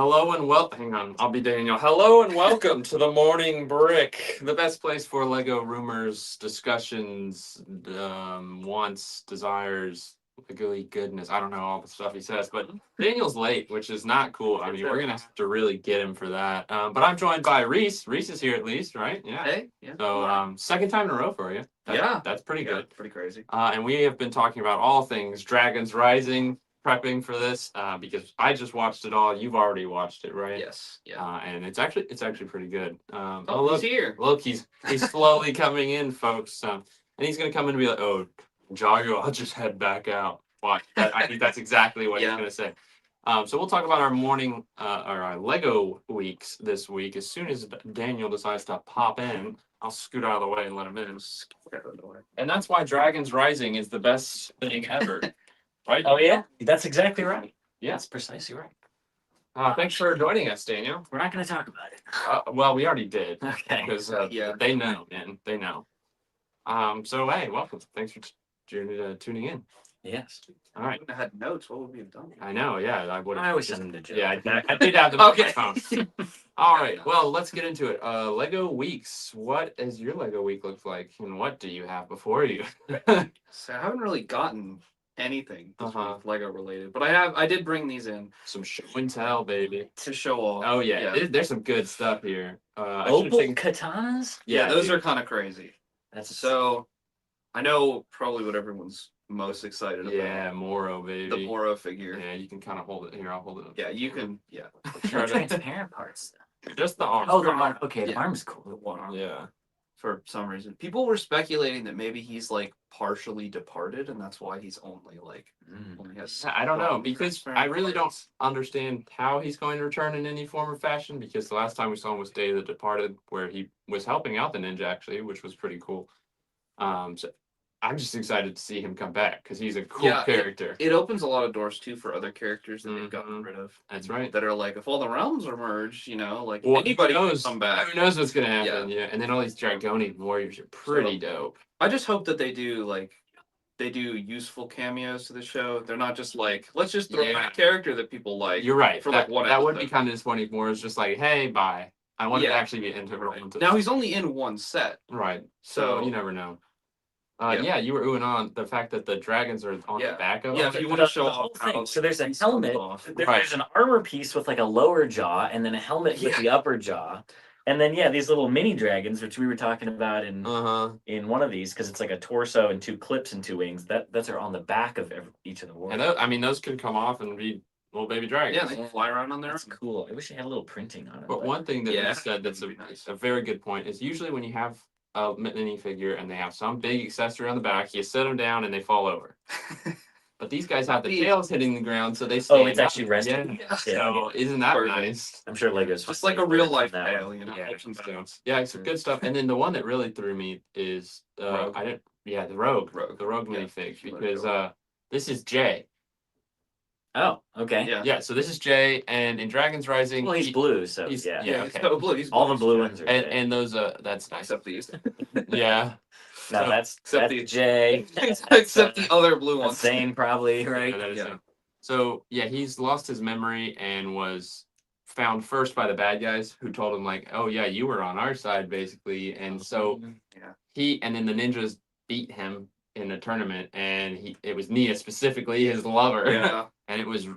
Hello and hang on, I'll be Daniel. Hello and welcome to the Morning Brick, the best place for Lego rumors, discussions, wants, desires, Lego goodness. I don't know all the stuff he says, but Daniel's late, which is not cool. I mean, we're gonna have to really get him for that. But I'm joined by Reese. Reese is here at least, right? Yeah. Hey, yeah. So, second time in a row for you. That's pretty good. Pretty crazy. And we have been talking about all things Dragons Rising, prepping for this because I just watched it all. You've already watched it, right? Yes. Yeah. And it's actually pretty good. Look, he's here. Look, he's slowly coming in, folks. And he's gonna come in and be like, "Oh, Jago, I'll just head back out." Watch. I think that's exactly what he's gonna say. So we'll talk about our morning, our Lego weeks this week. As soon as Daniel decides to pop in, I'll scoot out of the way and let him in. And that's why Dragons Rising is the best thing ever. Right? Oh yeah, that's exactly right. Yeah. That's precisely right. Thanks for joining us, Daniel. We're not going to talk about it. Well, we already did. Okay. Because they know, man. They know. So, hey, welcome. Thanks for tuning in. Yes. All right. If I had notes, what would we have done? I know, yeah. I would have. I always send them to Joe. Yeah, I did have them on my phone. All right. Well, let's get into it. Lego weeks. What does your Lego week look like? And what do you have before you? So I haven't really gotten anything this week Lego related, but I did bring these in. Some show and tell, baby. To show off. Oh, yeah. There's some good stuff here. Opal katanas? Yeah, those are kind of crazy. That's so. I know probably what everyone's most excited about. Yeah, Moro, baby. The Moro figure. Yeah, you can kind of hold it here. I'll hold it up. Yeah, you can. Yeah. Transparent parts. Just the arm. Oh, the arm. Okay, the arm's cool. The one arm. Yeah. For some reason, people were speculating that maybe he's like partially departed, and that's why he's only like only has. I don't know, because I really don't understand how he's going to return in any form or fashion. Because the last time we saw him was Day of the Departed, where he was helping out the ninja actually, which was pretty cool. So I'm just excited to see him come back because he's a cool character. It opens a lot of doors too for other characters that they've gotten rid of. That's right. That are like, if all the realms are merged, like well, anybody can come back. Who knows what's gonna happen? Yeah. And then all these Dragonic warriors are pretty dope. I just hope that they do useful cameos to the show. They're not just like, let's just throw in a character that people like. You're right. For like one that would be kind of disappointing. More is just like, hey, bye. I want to actually be integral into now. He's only in one set. Right. So you never know. Yeah, you were oohing on the fact that the dragons are on the back of it. Yeah, if you want to show off. Thing. So there's a helmet. There's an armor piece with like a lower jaw, and then a helmet with the upper jaw. And then these little mini dragons, which we were talking about in one of these, because it's like a torso and two clips and two wings. That's are on the back of each of the warriors. And those could come off and be little baby dragons. Yeah, they can fly around on there. That's cool. I wish they had a little printing on it. But one thing that you said that's a very good point is usually when you have a minifigure and they have some big accessory on the back, you set them down and they fall over. But these guys have the tails hitting the ground, so they stand it's actually resting. Yeah. So isn't that nice? I'm sure Lego's just like a real life tail, Yeah, it's good stuff. And then the one that really threw me is the Rogue minifig, because this is Jay. Oh, okay. Yeah. So this is Jay, and in Dragons Rising, well, he's blue, so he's okay. So blue. He's all the blue ones are. And those that's nice. Except these. Yeah. No, that's Jay. Except the other blue ones. Same, probably, right? Yeah. So he's lost his memory and was found first by the bad guys, who told him like, "Oh yeah, you were on our side, basically." And so and then the ninjas beat him in a tournament, and it was Nia specifically, his lover. Yeah. And it was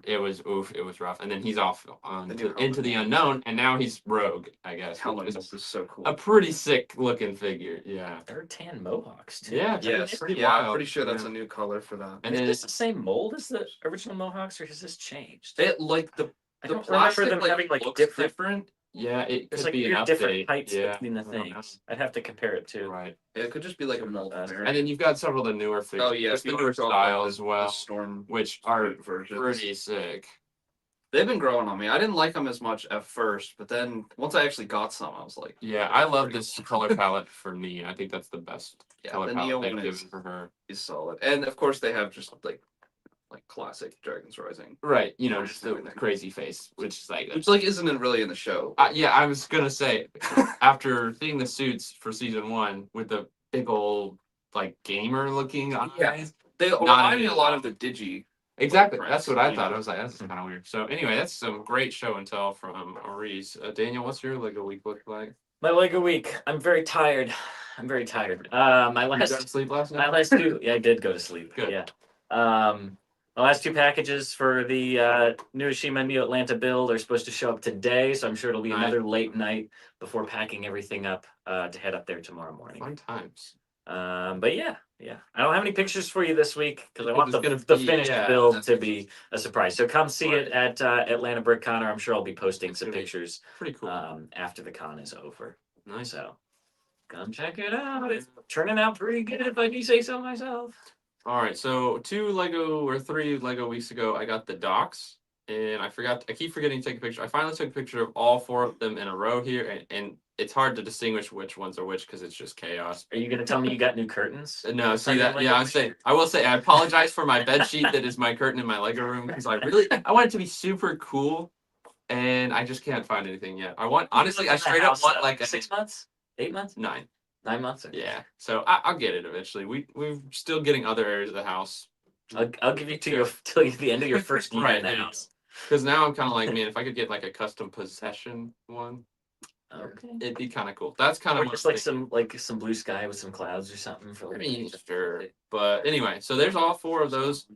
rough. And then he's off into the unknown, and now he's Rogue, I guess. Helmet is so cool. A pretty sick looking figure, yeah. They're tan mohawks too. Yeah, pretty wild. I'm pretty sure that's a new color for that. And is this the same mold as the original mohawks, or has this changed? It like the plastic them having like different. Yeah, it could like be an different update. heights between the things. I'd have to compare it too. Right. It could just be like a mold. And then you've got several of the newer figures. Oh yeah, the newer style as well, Storm, which are pretty sick. They've been growing on me. I didn't like them as much at first, but then once I actually got some, I was like, yeah, I love this color palette for Nia. I think that's the best color palette they've given for her. Is solid, and of course they have just like classic Dragons Rising. Right, just the crazy face, which isn't really in the show. Yeah, I was gonna say, after seeing the suits for season 1 with the big old gamer looking eyes. They remind me a lot of the Digi Exactly. That's what I thought. I was like, that's kind of weird. So anyway, that's some great show and tell from Maurice. Daniel, what's your Lego week look like? My Lego week. I'm very tired. My You got to last sleep last my night? last two. Yeah, I did go to sleep. Good. Yeah. My last two packages for the Newashima New Atlanta build are supposed to show up today, so I'm sure it'll be Nice. another late night before packing everything up to head up there tomorrow morning. Fun times. But yeah. I don't have any pictures for you this week because I want It's the be- finished yeah, build that's to be a surprise. So come see it at Atlanta Brick Con, or I'm sure I'll be posting It's some gonna be pictures pretty cool. after the con is over. Nice. So come check it out. It's turning out pretty good if I do say so myself. All right, so 3 Lego weeks ago, I got the docks, and I keep forgetting to take a picture. I finally took a picture of all 4 of them in a row here, and it's hard to distinguish which ones are which because it's just chaos. Are you gonna tell me you got new curtains? No, see that? Yeah, I will say, I apologize for my bed sheet that is my curtain in my Lego room because I want it to be super cool, and I just can't find anything yet. Honestly, I straight up want like 6 months, 8 months, 9. 9 months. Yeah, so I'll get it eventually. We're still getting other areas of the house. I'll give you till the end of your first year in the house. Because now I'm kind of like, man, if I could get like a custom possession one, Okay. it'd be kind of cool. That's kind Or of just like some blue sky with some clouds or something for. I mean, sure. But anyway, so there's all 4 of those.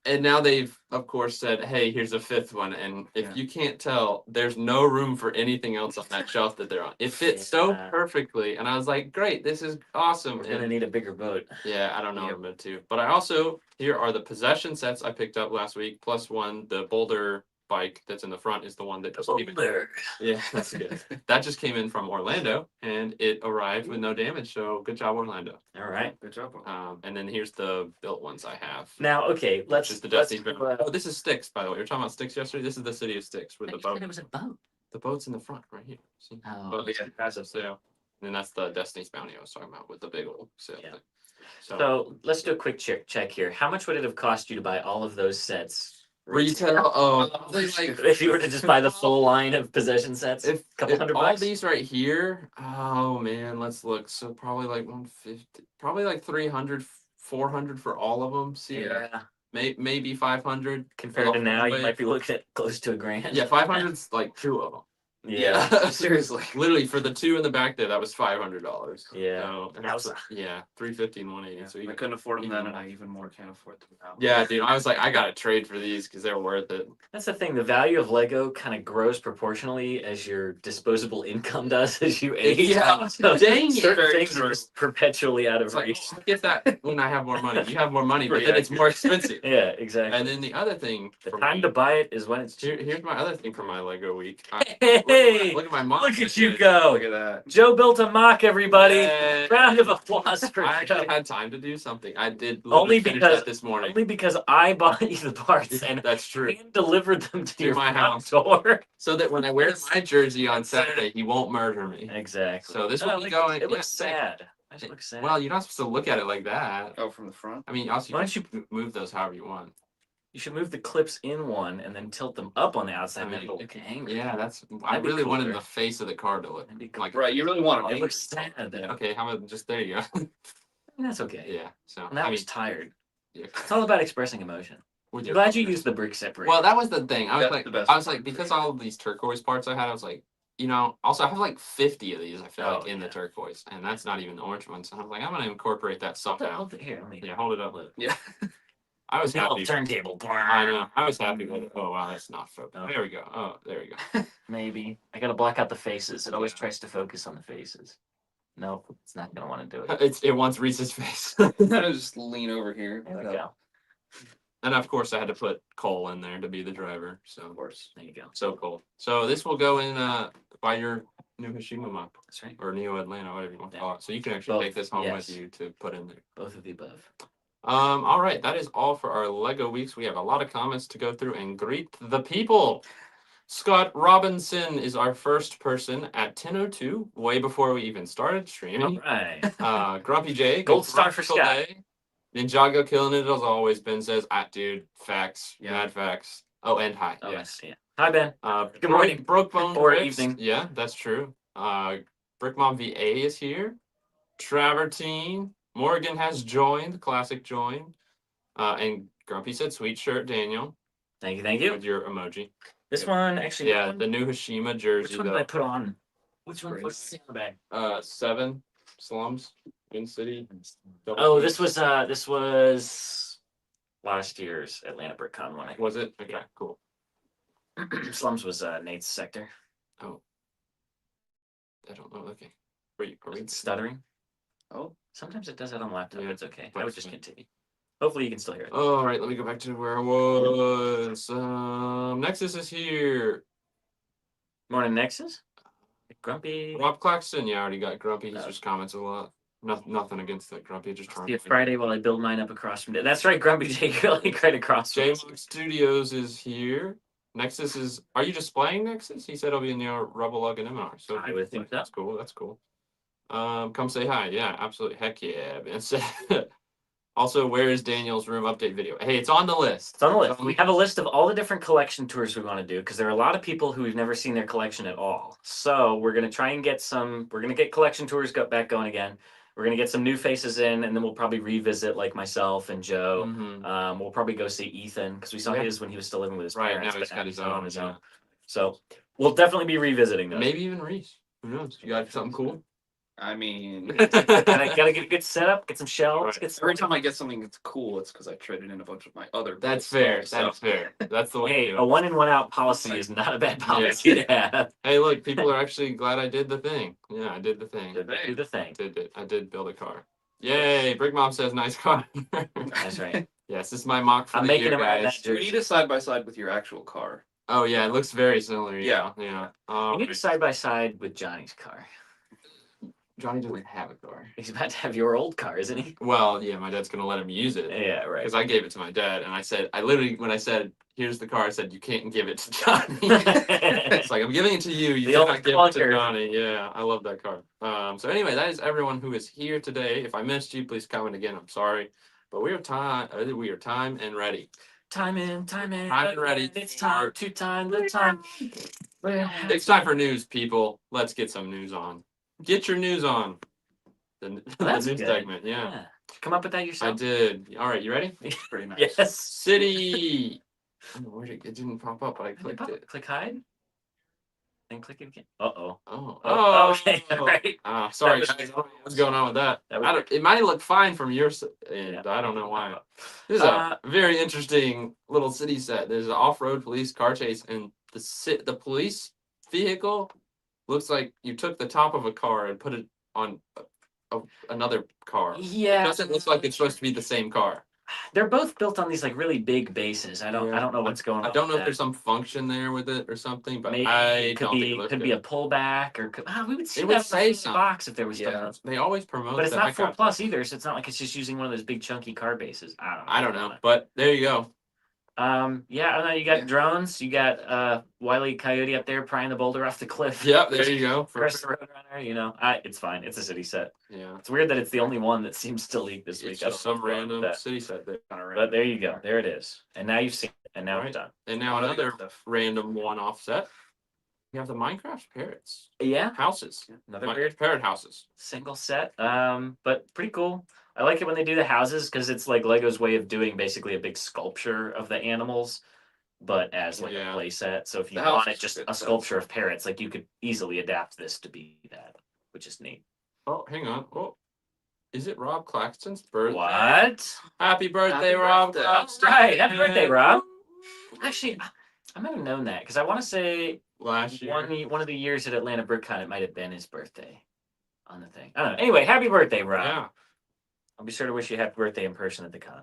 And now they've, of course, said, hey, here's a 5th one. And if you can't tell, there's no room for anything else on that shelf that they're on. It fits so perfectly. And I was like, great, this is awesome. We're going to need a bigger boat. Yeah, I don't know about too. But I also, here are the possession sets I picked up last week, plus one, the Boulder bike that's in the front is the one that just came in. Yeah, that's good. That just came in from Orlando, and it arrived with no damage. So good job, Orlando. All right, good job. And then here's the built ones I have. Now, okay, let's. Oh, this is Styx, by the way. We were talking about Styx yesterday. This is the city of Styx with the boat. It was a boat. The boat's in the front, right here. See? Oh, but yeah, it has a sail. And then that's the Destiny's Bounty I was talking about with the big old sail thing. So let's do a quick check here. How much would it have cost you to buy all of those sets? Retail? Oh, like if you were to just buy the full line of possession sets, if couple $100. All these right here, oh man, let's look. So probably like 150, probably like 300, 400 for all of them. See, maybe 500 compared to now. You might be looking at close to $1,000. Yeah, 500's like 2 of them. Yeah, seriously. Literally for the 2 in the back there, that was $500. Yeah, so, and that was $350 and 180. Yeah, so I couldn't afford them then, and I even more can't afford them now. Yeah, dude, I was like, I gotta trade for these because they're worth it. That's the thing. The value of Lego kind of grows proportionally as your disposable income does as you age. Yeah, so dang it. certain things are just perpetually out of Like, reach. get that when I have more money. You have more money, but then it's more expensive. Yeah, exactly. And then the other thing, the time to buy it is when it's cheap. Here's my other thing for my Lego week. Hey, look at my look at you go! Look at that. Joe built a mock, everybody. Round of applause for I Joe. actually had time to do something. I did Only finish because that this morning. Only because I bought you the parts and that's true. And delivered them to your my house door, so that when I wear my jersey on Saturday, he won't murder me. Exactly. So this will be going. It looks sad. It looks sad. Well, you're not supposed to look at it like that. Oh, from the front. I mean, also, Why don't you move those however you want? You should move the clips in one and then tilt them up on the outside. And then it'll hang. Yeah, I really wanted the face of the car to look like. Right, you really want it. It looks sad. Okay, how about just there you go. That's okay. Yeah. So and I was tired. Yeah. It's all about expressing emotion. I'm glad you used the brick separator. Well, that was the thing. I was like, because all of these turquoise parts I had, I was like, also I have like 50 of these. I feel like in the turquoise, and that's not even the orange one. So I was like, I'm gonna incorporate that somehow. Hold it here. Hold it up. Yeah. I was happy. Turntable. I know. I was happy with it. Oh wow, that's not focused. Oh. There we go. Oh, there we go. Maybe I gotta block out the faces. It always tries to focus on the faces. Nope, it's not gonna want to do it. It wants Reese's face. Just lean over here. There we go. And of course, I had to put Cole in there to be the driver. So of course, there you go. So cool. So this will go in by your new Hashima mop. That's right. Or Neo Atlanta, whatever you want to call it. So you can actually take this home with you to put in there. Both of the above. All right, that is all for our Lego weeks. We have a lot of comments to go through and greet the people. Scott Robinson is our first person at 10:02, way before we even started streaming. All right. Grumpy J, gold star for Scott. Ninjago killing it as always. Ben says, dude, facts, mad facts. Oh, and hi. Oh, yes. Yeah. Hi, Ben. Good morning. Broke Bone or Bricks. Evening. Yeah, that's true. Brick Mom VA is here. Travertine. Morgan has joined, classic join. And Grumpy said sweet shirt, Daniel. Thank you, thank you. With your emoji. This one actually. Yeah, the new Hashima jersey. Which one did I put on? Which one was the bag? 7 slums in city. Oh, this was last year's Atlanta BrickCon one. Was it? Okay, cool. Slums was Nate's sector. Oh, I don't know. Okay, are we stuttering? Oh, sometimes it does that on the laptop. Yeah, It's okay. but I would just continue. Hopefully, you can still hear it. All right, let me go back to where I was. Nexus is here. Morning, Nexus. Grumpy. Rob Claxton, yeah, I already got Grumpy. He just comments a lot. Nothing against that Grumpy. Just trying. See Friday while I build mine up across from it. That's right, Grumpy J. Like right across. JMOC Studios is here. Nexus is. Are you displaying Nexus? He said I'll be in the Rebel Lug and MR. So I would think that's cool. That's cool. Come say hi. Yeah, absolutely. Heck yeah. And also, where is Daniel's room update video? Hey, it's on the list. It's on the list. We have a list of all the different collection tours we want to do because there are a lot of people who have never seen their collection at all. So we're gonna try and get some. We're gonna get collection tours back going again. We're gonna get some new faces in, and then we'll probably revisit like myself and Joe. Mm-hmm. We'll probably go see Ethan because we saw his when he was still living with his parents. Right now he's got his own. Yeah. So we'll definitely be revisiting those. Maybe even Reese. Who knows? You got something cool? I mean, gotta get a good setup, get some shelves. Right. Every time I get something that's cool, it's because I traded in a bunch of my other. That's cool fair. stuff, That's fair. That's the way. Hey, to do a it. 1 in 1 out policy is not a bad policy to have. Hey, look, people are actually glad I did the thing. Yeah, I did the thing. Do the thing. I did build a car. Yay! Brick Mom says nice car. That's right. Yes, this is my mock for I'm the making year, him wear guys. that We jersey. need a side by side with your actual car. Oh yeah, it looks very similar. Yeah. Yeah. We need a side by side with Johnny's car. Johnny doesn't have a car. He's about to have your old car, isn't he? Well, yeah, my dad's gonna let him use it. Yeah, right. Because I gave it to my dad, and when I said, "Here's the car," I said, "You can't give it to Johnny." It's like I'm giving it to you. You The cannot old give it clunker. to Johnny. Yeah, I love that car. So anyway, that is everyone who is here today. If I missed you, please comment again. I'm sorry, but we are time and ready. Time in. Time and ready. It's time to time the time. It's time for news, people. Let's get some news on. Get your news on. The That's news good. segment, yeah. Come up with that yourself. I did. All right, you ready? Pretty nice. Yes. City. I don't know where it didn't pop up, but I clicked it. Click hide. Then click it again. Oh. Okay. All right. Sorry, That was- guys. I don't know what's going on with that. That was- It might look fine from your end. Yeah. I don't know why. This is a very interesting little city set. There's an off-road police car chase, and the police vehicle looks like you took the top of a car and put it on another car. Yeah. It doesn't look like it's supposed to be the same car. They're both built on these like really big bases. I don't know what's going on. I don't know with if there's some function there with it or something, but Maybe I it could don't think be it looks could good. be a pullback or we would see It would that say in the something. box if there was Yeah. stuff. They always promote But it's that. not 4+ either, so it's not like it's just using one of those big chunky car bases. I don't know. But there you go. Yeah, I don't know. You got drones. You got Wile E. Coyote up there prying the boulder off the cliff. Yep, there you go. Chris the Roadrunner. You know, it's fine. It's a city set. Yeah. It's weird that it's the only one that seems to leak this week. It's I just don't know some what's going on random with that. city set there. But there you go. There it is. And now you've seen it. And now Right. it's done. And now another random one-off set. You have the Minecraft parrots. Yeah. Houses. Another Minecraft weird parrot houses. single set. But pretty cool. I like it when they do the houses because it's like Lego's way of doing basically a big sculpture of the animals, but as like a play set. So if you The house wanted is just good a set. sculpture of parrots, like you could easily adapt this to be that, which is neat. Oh, hang on. Oh, is it Rob Claxton's birthday? What? Happy birthday, Happy Rob birthday. Claxton. Right. Happy birthday, Rob. Actually, I might have known that because I want to say Last year. one of the years at Atlanta BrickCon, it might have been his birthday on the thing. I don't know. Anyway, happy birthday, Rob. Yeah. I'll be sure to wish you happy birthday in person at the con.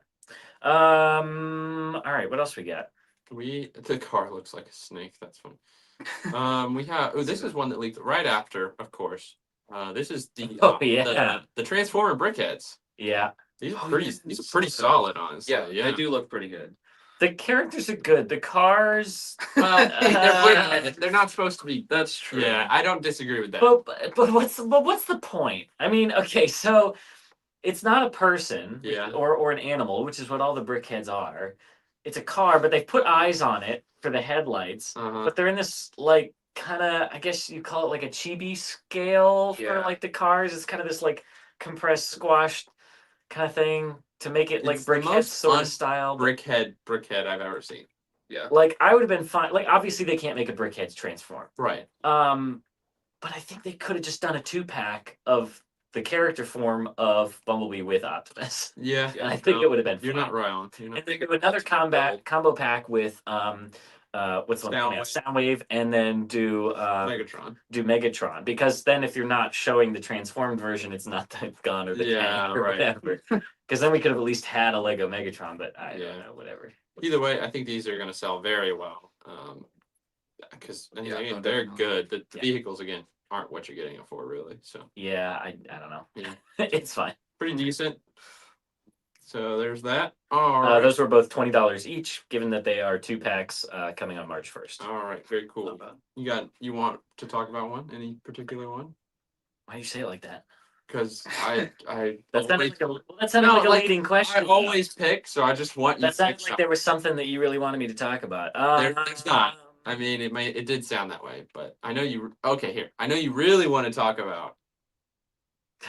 All right, what else we got? The car looks like a snake. That's funny. We have. Oh, this is one that leaked right after, of course. This is the. The Transformer brickheads. Yeah. These are pretty solid, honestly. Yeah, they do look pretty good. The characters are good. The cars. Well, they're not supposed to be. That's true. Yeah, I don't disagree with that. But what's the point? I mean, okay, so it's not a person, or an animal, which is what all the brickheads are. It's a car, but they put eyes on it for the headlights. But they're in this like kind of, I guess you call it like a chibi scale for like the cars. It's kind of this like compressed, squashed kind of thing. to make it like It's the brickhead most sort of style. brickhead I've ever seen. Yeah. Like I would have been fine. Like obviously they can't make a brickhead transform. Right. But I think they could have just done a 2-pack of the character form of Bumblebee with Optimus. Yeah. And I think it would have been You're fine. not wrong. You're not. And then do another combo pack with what's the one? Soundwave, and then do Megatron, because then if you're not showing the transformed version, it's not the gun or the tank or whatever. Because then we could have at least had a Lego Megatron, but I don't know, whatever. Either way, I think these are going to sell very well. Because they're good. The vehicles again aren't what you're getting it for, really. So yeah, I don't know. Yeah. It's fine. Pretty decent. So there's that. All right. Those were both $20 each, given that they are 2-packs coming on March 1st. All right, very cool. You want to talk about one? Any particular one? Why do you say it like that? Because I that sounded like a leading question. I always pick, so I just want you. That sounded like there was something that you really wanted me to talk about. There's not. I mean, it did sound that way, but I know you. Okay, here. I know you really want to talk about.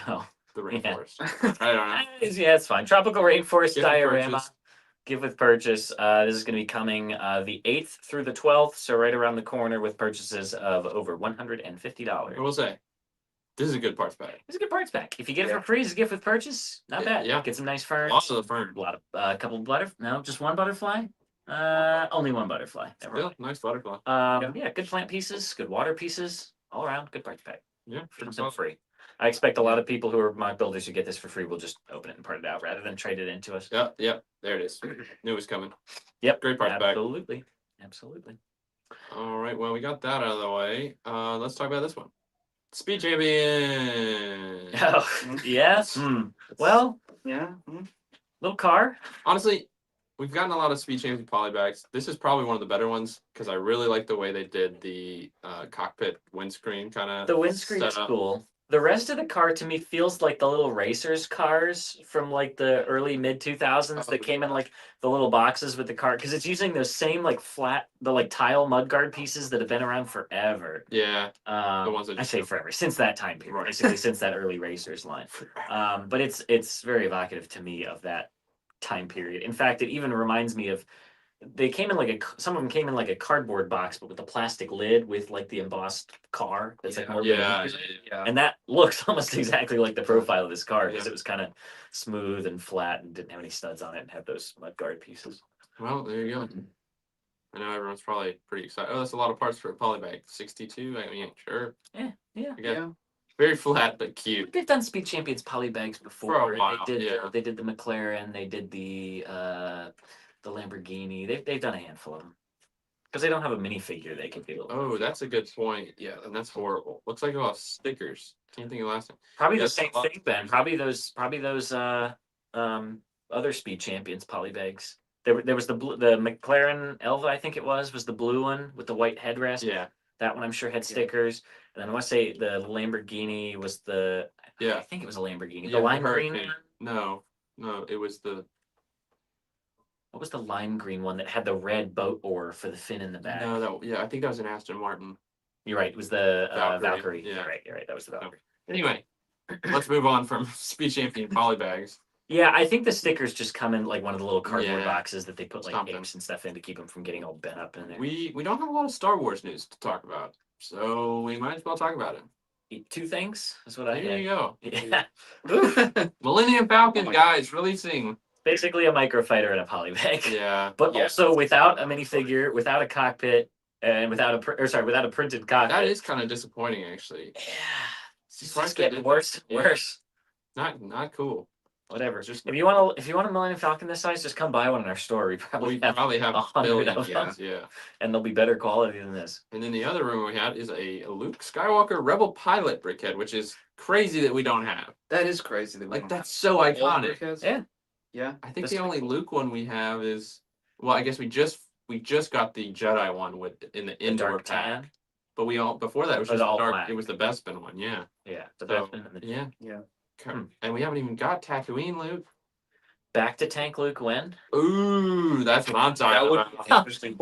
Oh, the rainforest. I don't know. Yeah, it's fine. Tropical rainforest diorama. Give with purchase. This is going to be coming the 8th through the 12th, so right around the corner with purchases of over $150. I will say, this is a good parts pack. It's a good parts pack. If you get it for free as a gift with purchase, not bad. Yeah. Get some nice ferns. Lots of the fern. A couple of just one butterfly. Only one butterfly. Still, nice butterfly. Yeah, good plant pieces, good water pieces, all around, good parts pack. Yeah, for free. I expect a lot of people who are mock builders who get this for free will just open it and part it out rather than trade it into us. Yep, there it is. Knew it was coming. Yep, great parts pack. Absolutely. All right, well, we got that out of the way. Let's talk about this one. Speed Champion. Oh, yes. Well, yeah. Little car. Honestly, we've gotten a lot of Speed Champion polybags. This is probably one of the better ones because I really like the way they did the cockpit windscreen kind of. The windscreen is cool. The rest of the car to me feels like the little racers cars from like the early mid 2000s that came in like the little boxes with the car, because it's using those same like tile mudguard pieces that have been around forever. Yeah. The ones that I say forever, since that time period, basically since that early racers line. But it's very evocative to me of that time period. In fact, it even reminds me of. They came in some of them came in like a cardboard box, but with a plastic lid with like the embossed car. That's yeah. And that looks almost exactly like the profile of this car because it was kind of smooth and flat and didn't have any studs on it and had those mudguard pieces. Well, there you go. I know everyone's probably pretty excited. Oh, that's a lot of parts for a polybag. 62. I mean, sure. Yeah. Very flat but cute. They've done Speed Champions polybags before. For a while, they did the McLaren. They did the Lamborghini. They've done a handful of them because they don't have a minifigure they can do. Oh, that's a good point. Yeah, and that's horrible. Looks like a lot of stickers. Can't think of the last time. Probably the same thing, Ben. Probably those other Speed Champions polybags. There was the McLaren Elva, I think it was the blue one with the white headrest. Yeah. That one I'm sure had stickers. And then I want to say the Lamborghini was I think it was a Lamborghini. Yeah, the lime green one? No, it was the. What was the lime green one that had the red boat oar for the fin in the back? No, I think that was an Aston Martin. You're right. It was the Valkyrie. Yeah. You're right. That was the Valkyrie. Anyway, let's move on from Speed Champion polybags. Yeah, I think the stickers just come in like one of the little cardboard boxes that they put like Something. apes and stuff in to keep them from getting all bent up in there. We don't have a lot of Star Wars news to talk about, so we might as well talk about it. 2 things. That's what I. There you go. Yeah. Millennium Falcon, guys, releasing. Basically a microfighter and a polybag. Yeah. But also without a minifigure, without a cockpit, and without a printed cockpit. That is kind of disappointing, actually. Yeah. It's just getting worse. Not cool. Whatever. If you want a Millennium Falcon this size, just come buy one in our store. We probably have 100 of them. Yeah. And they'll be better quality than this. And then the other rumor we had is a Luke Skywalker Rebel Pilot brickhead, which is crazy that we don't have. That is crazy that we don't that's so iconic. Yeah. I think the only Luke one we have is I guess we just got the Jedi one in the indoor pack. Tan. But before that it was just all dark. black. It was the Bespin one, yeah. Yeah. The Bespin and the yeah. And we haven't even got Tatooine Luke. Back to Tank Luke when? Ooh, that's what I'm talking That would about. be interesting.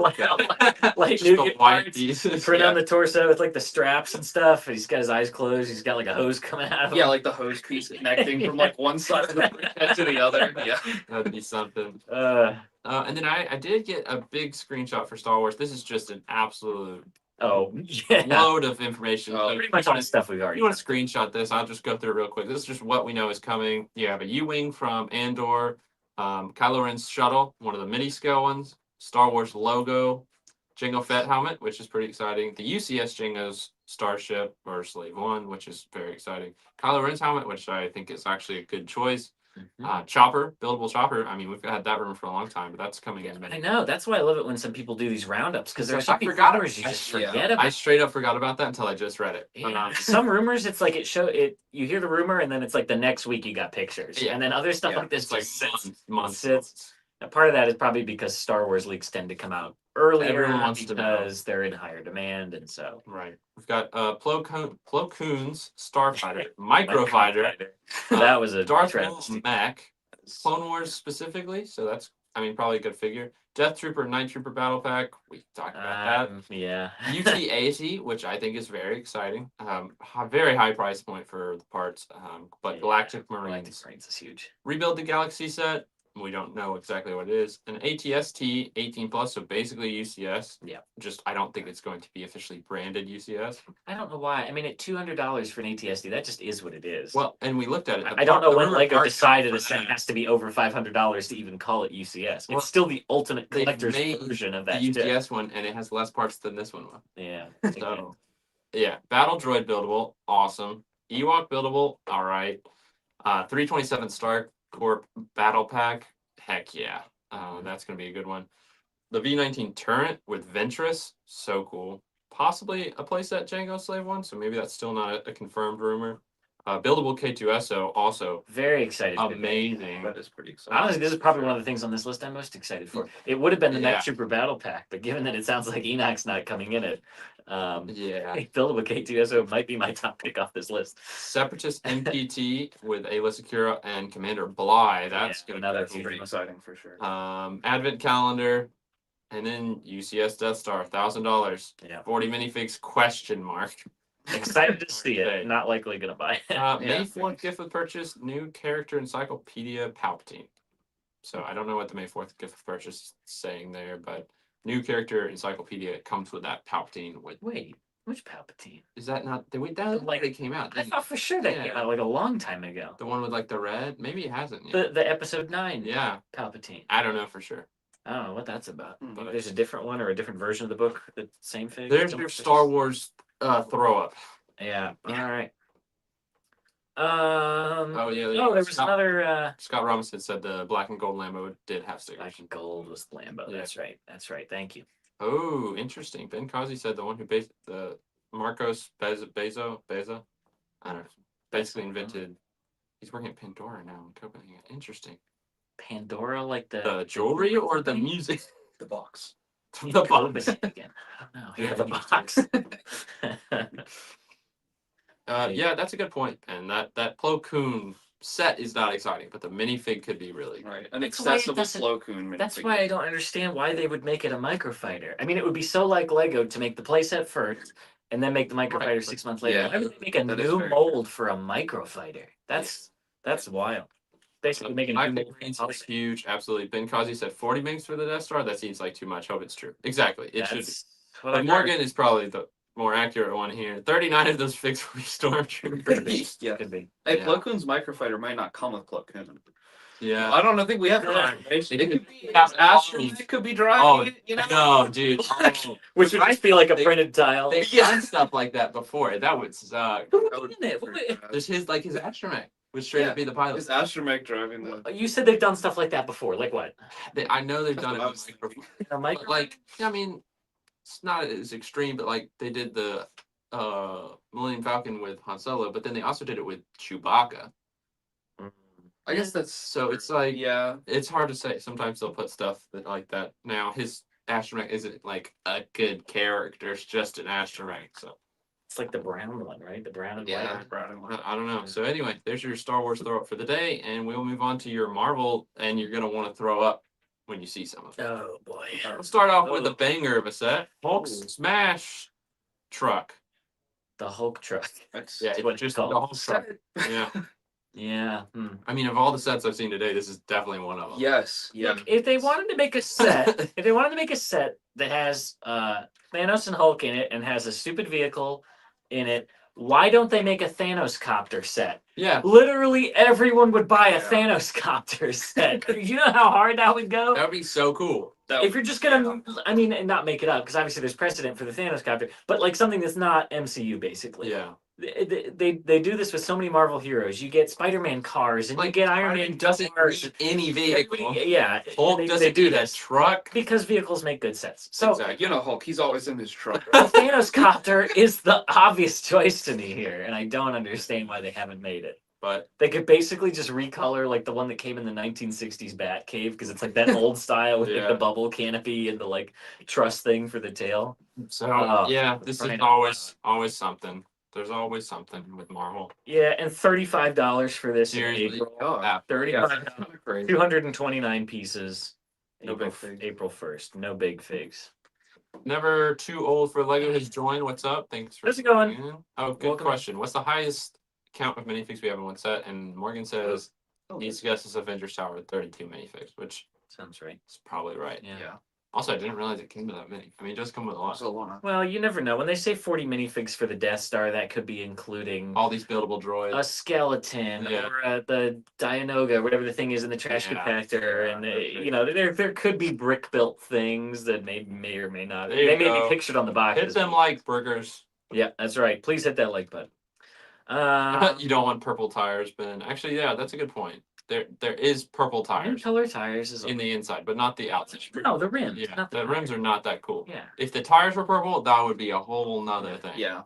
Like Just new the kid white parts, pieces. print Yeah. on the torso with like the straps and stuff. And he's got his eyes closed. He's got like a hose coming out of him. Yeah, like the hose piece connecting from like one side of the head to the other. Yeah. That'd be something. Uh, And then I did get a big screenshot for Star Wars. This is just an absolute oh, yeah. load of information. Oh, So Pretty much all the stuff we've if already you want to screenshot this, I'll just go through it real quick. This is just what we know is coming. You have a U-Wing from Andor, Kylo Ren's shuttle, one of the mini-scale ones, Star Wars logo, Jango Fett helmet, which is pretty exciting. The UCS Jango's Starship or Slave One, which is very exciting. Kylo Ren's helmet, which I think is actually a good choice. Chopper, buildable chopper. I mean, we've had that rumor for a long time, but that's coming in many. I know. That's why I love it when some people do these roundups because there's like, some I forgot rumors you I- just yeah. forget about. I straight up forgot about that until I just read it. Yeah. Some rumors, it's like it. You hear the rumor, and then it's like the next week you got pictures, Yeah. and then other stuff Yeah. like this It's like just sits. months. Sits. Now, part of that is probably because Star Wars leaks tend to come out earlier Everyone wants to know. because they're in higher demand, and so Right. We've got Plo Koon's Starfighter, Microfighter, that was a Darth travesty. Maul Mac, Clone Wars specifically. So that's, I mean, probably a good figure. Death Trooper, Night Trooper Battle Pack. We talked about that. Yeah. UT-80, which I think is very exciting. Very high price point for the parts. But Galactic Marines. Galactic Marines is huge. Rebuild the Galaxy set. We don't know exactly what it is. An ATST 18 plus, so basically UCS. Yeah. Just I don't think it's going to be officially branded UCS. I don't know why. I mean, at $200 for an ATSD, that just is what it is. Well, and we looked at it. I don't know when rumored Lego part decided for a set that. has to be over $500 to even call it UCS. Well, It's still the ultimate they've collector's made version of the that shit. UCS one, and it has less parts than this one will. Yeah. So, yeah, Battle Droid buildable, awesome. Ewok buildable, all right. 327 Star Corp Battle Pack, heck yeah. That's gonna be a good one. The V19 turret with Ventress, so cool. Possibly a playset Jango Slave one, so maybe that's still not a confirmed rumor. Buildable K2SO, also Very excited. amazing. That is pretty exciting. Honestly, this is probably one of the things on this list I'm most excited for. It would have been the Yeah. Night Trooper Battle Pack, but given that it sounds like Enoch's not coming in it, Yeah. Buildable K2SO might be my top pick off this list. Separatist MPT with Ayla Secura and Commander Bly. That's Yeah, gonna another That's pretty exciting for sure. Advent calendar, and then UCS Death Star, $1,000. Yeah. 40 minifigs question mark. Excited to see Okay. it. Not likely gonna buy it. May 4th gift with purchase, new character encyclopedia Palpatine. So I don't know what the May 4th gift with purchase is saying there, but new character encyclopedia comes with that Palpatine. With Wait, which Palpatine? is that not the that like it came out? I thought for sure that came Yeah. out like a long time ago. The one with like the red? Maybe it hasn't yet. The episode 9 Yeah, Palpatine. I don't know for sure. I don't know what that's about. But There's a different one or a different version of the book. The same thing. there's your Star Wars throw up. Yeah. All right. Oh yeah. No, there was another. Scott Robinson said the black and gold Lambo did have stickers. Black and gold was Lambo. Yeah. That's right. That's right. Thank you. Oh, interesting. Ben Causey said the one who based the Marcos Beza. I don't know. Basically invented. He's working at Pandora now in Copenhagen. Interesting. Pandora, like The jewelry or the music? The box. The box. Again. I don't know. Yeah, the box. Yeah, that's a good point. And that Plo Koon set is not exciting, but the minifig could be really Right. An That's why it accessible doesn't- Plo Koon minifigure. That's why I don't understand why they would make it a microfighter. I mean, it would be so like Lego to make the playset first and then make the microfighter Right. 6 months later. Yeah, Why would they make a that is new very mold for a microfighter? That's wild. Basically making a new mold. Marines is huge. Absolutely. Ben Causey said 40 minks for the Death Star. That seems like too much. Hope it's true. Exactly. It should be. That's what But I've Morgan is probably the more accurate one here. 39 of those figs will be Stormtroopers. Yeah. Could be. Hey, Yeah. Plo Koon's microfighter might not come with Plo Koon. Yeah. I don't think we have Yeah. information. It could be Yeah. Astromech could be driving Oh, it, you know? No, dude. Which would just be like a They- printed tile. They've done stuff like that before. That would suck. Who would in it? What would- There's his astromech would straight up be the pilot. Is Astromech driving the? You said they've done stuff like that before. Like what? I know they've That's done what I it was before. thinking. A micro? But like, I mean, it's not as extreme, but like they did the Millennium Falcon with Han Solo, but then they also did it with Chewbacca. I guess that's So it's like, yeah. it's hard to say. Sometimes they'll put stuff that like that. Now his astromech isn't like a good character; it's just an astromech. So It's like the brown one, right? The brown and Yeah, white. brown and white. I don't know. So anyway, there's your Star Wars throw up for the day, and we'll move on to your Marvel, and you're gonna want to throw up when you see some of it. Oh boy. Let's start off with a banger of a set. Hulk Smash Truck. The Hulk truck. That's Yeah, what it's it's just the called. Hulk truck. Yeah. Yeah. I mean, of all the sets I've seen today, this is definitely one of them. Yes. Yeah. Look, if they wanted to make a set, that has Thanos and Hulk in it and has a stupid vehicle in it, why don't they make a Thanos copter set? Yeah. Literally everyone would buy a Yeah. Thanos copter set. You know how hard that would go? That would be so cool. If you're just gonna, I mean, and not make it up, because obviously there's precedent for the Thanos copter, but like something that's not MCU basically. Yeah. They do this with so many Marvel heroes. You get Spider-Man cars, and you get Iron Man doesn't cars. need any vehicle. Yeah, Hulk they doesn't do need a this truck. because vehicles make good sets. So Exactly. You know, Hulk. He's always in his truck. a Thanos copter is the obvious choice to me here, and I don't understand why they haven't made it. But they could basically just recolor like the one that came in the 1960s Batcave, because it's like that old style with like the bubble canopy and the like truss thing for the tail. So yeah, this is always something. There's always something with Marvel. Yeah, and $35 for this. Seriously, God, 35, 229 pieces. No big figs. April 1st. No big figs. Never too old for Lego has joined. What's up? Thanks for How's it going? in. Oh, good question. What's the highest count of minifigs we have in one set? And Morgan says needs to guess is Avengers Tower with 32 minifigs, which sounds right. It's probably right. Yeah. Also, I didn't realize it came to that many. I mean, it does come with a lot. Well, you never know. When they say 40 minifigs for the Death Star, that could be including all these buildable droids, a skeleton, or the Dianoga, whatever the thing is in the trash compactor, and you know, there could be brick built things that may or may not. They may be pictured on the box. Hit them like burgers. Yeah, that's right. Please hit that like button. You don't want purple tires, Ben. Actually, yeah, that's a good point. There is purple tires. Color tires is in the inside, but not the outside. No, the rims. Yeah, the rims are not that cool. Yeah. If the tires were purple, that would be a whole nother thing. Yeah.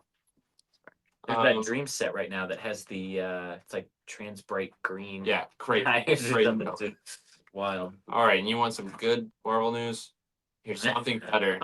There's that Dream set right now that has the it's like trans bright green. Yeah, crazy. Wild. All right, and you want some good Marvel news? Here's something better.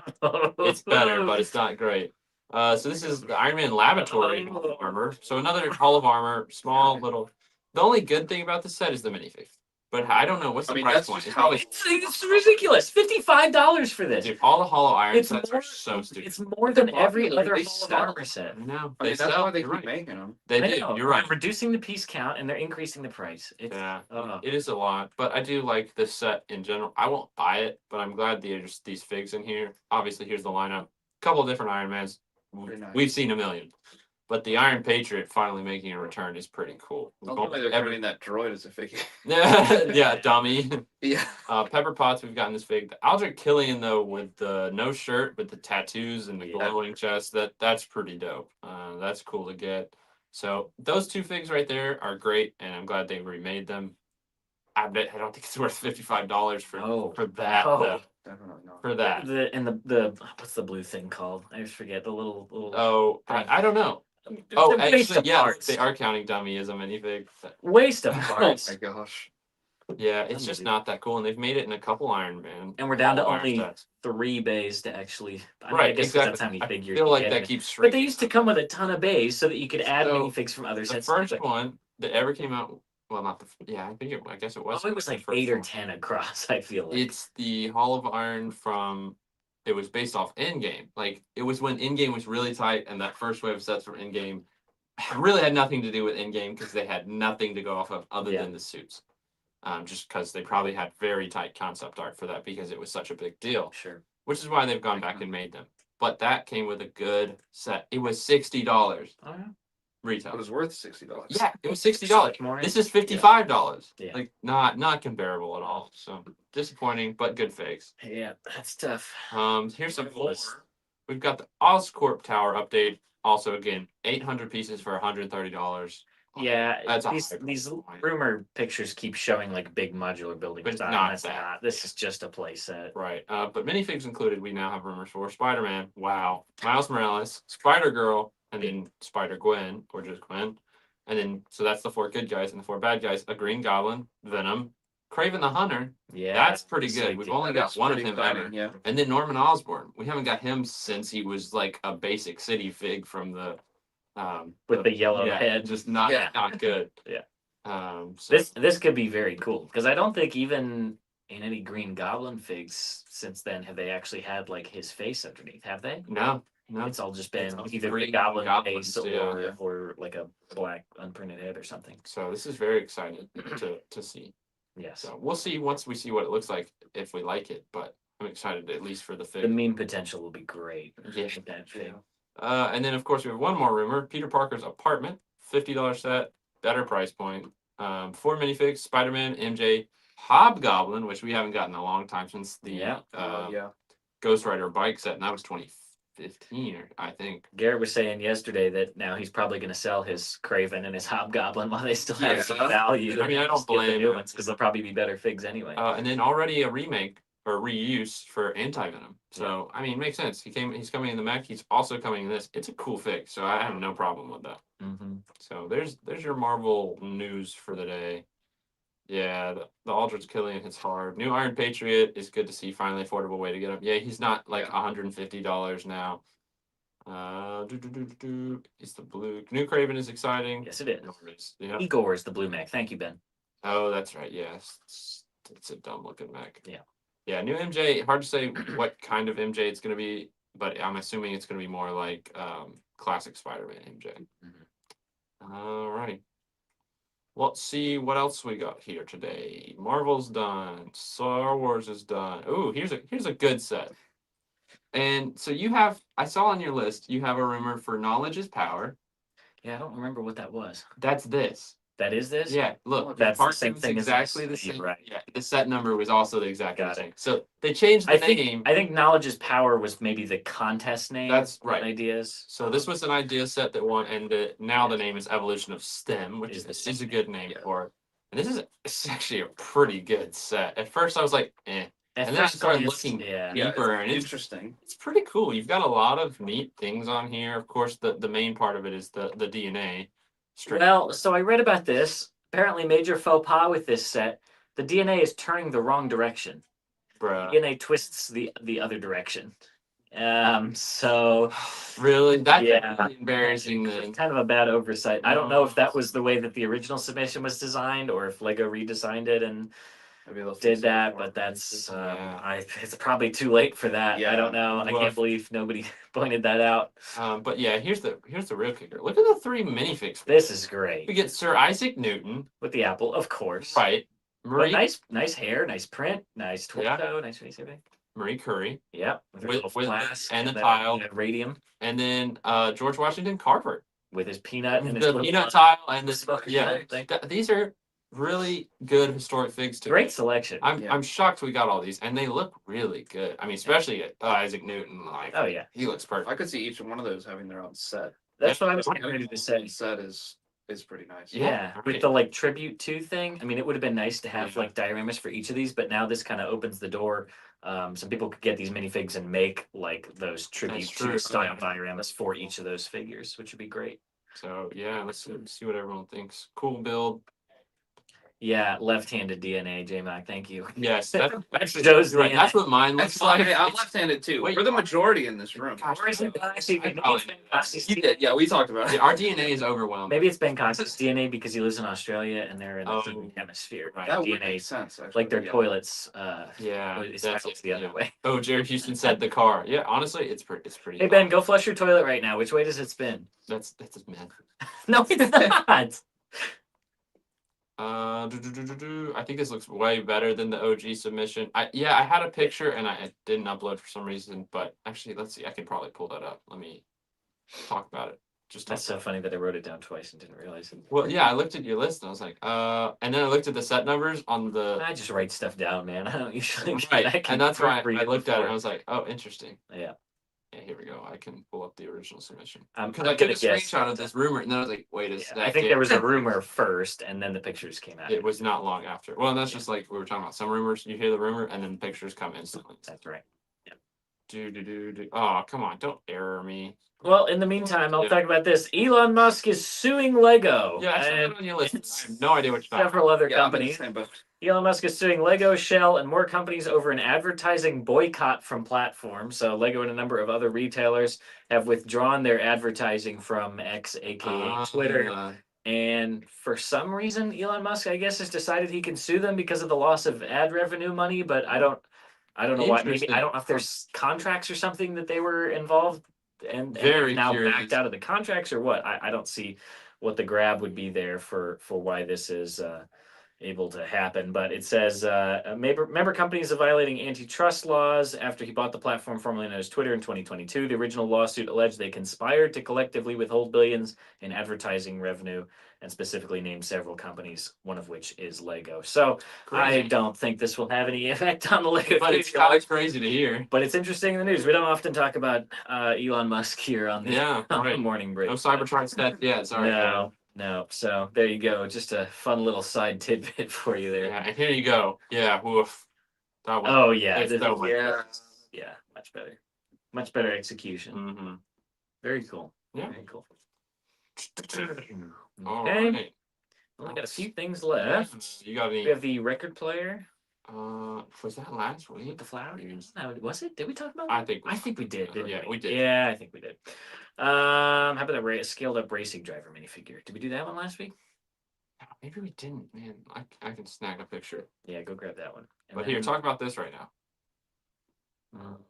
It's better, but it's not great. So this is the Iron Man Laboratory armor. So another Hall of Armor, small little. The only good thing about this set is the minifig. But I don't know what's the price point. It's ridiculous. $55 for this. Dude, all the Hollow Iron sets are so stupid. It's more than every other Hall of Armor set. I know. I mean, that's why they keep making them. They do. You're right. They're reducing the piece count and they're increasing the price. It is a lot, but I do like this set in general. I won't buy it, but I'm glad there's these figs in here. Obviously, here's the lineup. A couple of different Iron Mans. Nice. We've seen a million. But the Iron Patriot finally making a return is pretty cool. They're putting that droid as a figure. Yeah, dummy. Yeah. Pepper Potts, we've gotten this fig. The Aldrich Killian, though, with the no shirt, with the tattoos and the glowing chest, that's pretty dope. That's cool to get. So those two figs right there are great, and I'm glad they remade them. I don't think it's worth $55 for that. Though. Definitely not. For that. The what's the blue thing called? I just forget the little. Oh, I don't know. Oh, actually, yeah, they are counting dummy as a minifig. Waste of parts. Oh my gosh. Yeah, it's just not that cool, and they've made it in a couple Iron Man. And we're down to only 3 bays to actually. I guess exactly. That's how many figures. I feel like that keeps shrinking. But they used to come with a ton of bays so that you could add minifigs from other sets. The first one that ever came out. Well, not the. Yeah, I guess it was. Oh, it was like 8 or 10 across. I feel like it's the Hall of Iron from. It was based off Endgame. Like it was when Endgame was really tight, and that first wave of sets from Endgame really had nothing to do with Endgame because they had nothing to go off of other than the suits. Just because they probably had very tight concept art for that because it was such a big deal. Sure. Which is why they've gone back and made them. But that came with a good set. It was $60. Oh, yeah. Retail. It was worth $60. Yeah, it was $60. This is $55. Yeah. Like not comparable at all. So disappointing, but good fakes. Yeah, that's tough. Here's some more. We've got the Oscorp Tower update. Also, again, 800 pieces for $130. Yeah, that's these rumor pictures keep showing like big modular buildings. But it's not that. This is just a play set. Right. But minifigs included, we now have rumors for Spider-Man. Wow. Miles Morales, Spider-Girl, and then Spider-Gwen, or just Gwen. And then, so that's the 4 good guys and the 4 bad guys. A Green Goblin, Venom, Kraven the Hunter. Yeah. That's pretty good. We've only got one of him ever. Yeah. And then Norman Osborn. We haven't got him since he was like a basic city fig from the With the yellow head. just not good. Yeah. So This could be very cool because I don't think even in any Green Goblin figs since then have they actually had like his face underneath, have they? no. It's all just been all either Green Green Goblin Goblins, face yeah. or like a black unprinted head or something. So this is very exciting to see. Yes. So we'll see once we see what it looks like if we like it, but I'm excited at least for the fig. The meme potential will be great. Yeah. with that fig. And then of course we have one more rumor: Peter Parker's apartment, $50 set, better price point. 4 minifigs: Spider-Man, MJ, Hobgoblin, which we haven't gotten in a long time since the Ghost Rider bike set, and that was 2015, I think. Garrett was saying yesterday that now he's probably going to sell his Craven and his Hobgoblin while they still have some value. I mean, I don't blame him because they'll probably be better figs anyway. And then already a remake or reuse for Anti-Venom. So I mean, makes sense. He's coming in the mech. He's also coming in this. It's a cool fig, so I have no problem with that. Mm-hmm. So there's your Marvel news for the day. Yeah, the Aldrich Killian hits hard. New Iron Patriot is good to see. Finally, affordable way to get him. Yeah, he's not like $150 now. It's the blue. New Craven is exciting. Yes, it is. Yeah. Igor is the blue mech. Thank you, Ben. Oh, that's right. Yes, it's a dumb looking mech. Yeah. Yeah, new MJ. Hard to say what kind of MJ it's gonna be, but I'm assuming it's gonna be more like classic Spider-Man MJ. Mm-hmm. All right. Let's see what else we got here today. Marvel's done. Star Wars is done. Ooh, here's a good set. And so I saw on your list, you have a rumor for Knowledge is Power. Yeah, I don't remember what that was. That's this. That is this? Yeah, look, that's the same thing exactly as the same. Right. Yeah, the set number was also the exact Got same. it. So they changed the name. I think Knowledge is Power was maybe the contest name. That's right. Ideas. So this was an idea set that won, and now the name is Evolution of STEM, which is a good name for it. And this is actually a pretty good set. At first, I was like, eh. And then I started looking deeper, and it's interesting. It's pretty cool. You've got a lot of neat things on here. Of course, the main part of it is the DNA. Well, so I read about this. Apparently, major faux pas with this set. The DNA is turning the wrong direction. Bruh. DNA twists the other direction. So really, that's really embarrassing. Then kind of a bad oversight. I don't know if that was the way that the original submission was designed, or if Lego redesigned it and did that. But that's it's probably too late for that. Yeah. I don't know. I can't believe nobody pointed that out. But yeah, here's the real kicker. Look at the 3 minifigs. This is great. We get Sir Isaac Newton with the apple, of course. Right. Marie, nice hair, nice print, nice torso, nice face, everything. Marie Curie. Yep. With and the tile. Radium. And then George Washington Carver. With his peanut and the peanut tile and this. Yeah. These are really good historic figs too. Great selection. I'm shocked we got all these, and they look really good. I mean, especially Isaac Newton. Like, oh yeah, he looks perfect. I could see each one of those having their own set. That's what I was ready to say. Set is pretty nice. Yeah, with the like tribute to thing. I mean, it would have been nice to have like dioramas for each of these, but now this kind of opens the door. Some people could get these minifigs and make like those tribute to style dioramas for each of those figures, which would be great. So yeah, let's see what everyone thinks. Cool build. Yeah, left-handed DNA, J-Mac. Thank you. Yes, that's Joe's right. That's what mine looks like. Hey, I'm left-handed too. We're the majority in this room. You did. Yeah, we talked about it. Our DNA is overwhelming. Maybe it's Ben Cox's DNA because he lives in Australia and they're in the same hemisphere. Right. That would make sense. Actually. Like their toilets. That's the other way. Oh, Jared Houston said the car. Yeah, honestly, it's pretty. Hey Ben, go flush your toilet right now. Which way does it spin? That's a myth. No, it's not. I think this looks way better than the OG submission. I had a picture and I didn't upload for some reason, but actually, let's see. I can probably pull that up. Let me talk about it. That's so funny that I wrote it down twice and didn't realize it. Well, yeah, I looked at your list and I was like, and then I looked at the set numbers on the. I just write stuff down, man. I don't usually. Right, and that's why I looked at it and I was like, oh, interesting. Yeah. Yeah, here we go. I can pull up the original submission. Because I took a screenshot of this rumor, and then I was like, wait a second. I think there was a rumor first, and then the pictures came out. It was not long after. Well, that's just like we were talking about. Some rumors, you hear the rumor, and then the pictures come instantly. That's right. Yeah. Oh, come on! Don't error me. Well, in the meantime, I'll talk about this. Elon Musk is suing Lego. Yeah, I saw that on your list. I have no idea what you're talking Several about. other companies. Elon Musk is suing Lego, Shell, and more companies over an advertising boycott from platforms. So Lego and a number of other retailers have withdrawn their advertising from X, aka Twitter. And for some reason, Elon Musk, I guess, has decided he can sue them because of the loss of ad revenue money. But I don't know why. Maybe I don't know if there's contracts or something that they were involved and Very now curious. backed out of the contracts or what. I don't see what the grab would be there for why this is able to happen. But it says member companies are violating antitrust laws after he bought the platform formerly known as Twitter in 2022. The original lawsuit alleged they conspired to collectively withhold billions in advertising revenue and specifically named several companies, one of which is Lego. So I don't think this will have any effect on the Lego. But it's kind of crazy to hear. But it's interesting in the news. We don't often talk about Elon Musk here on the, on the morning break. No Cybertruck stuff yet. Sorry. No. So there you go. Just a fun little side tidbit for you there. Yeah, and here you go. Yeah, woof. That was, oh yeah. yeah, much better. Much better execution. Mm-hmm. Very cool. Yeah. Very cool. All Okay. right. Well, I got a few things left. You got any? We have the record player. Was that last week? With the flowers? No, was it? Did we talk about that? I think we did. Yeah, we did. Yeah, I think we did. How about the scaled up racing driver minifigure? Did we do that one last week? Maybe we didn't, man. I can snag a picture. Yeah, go grab that one. And but here, talk about this right now.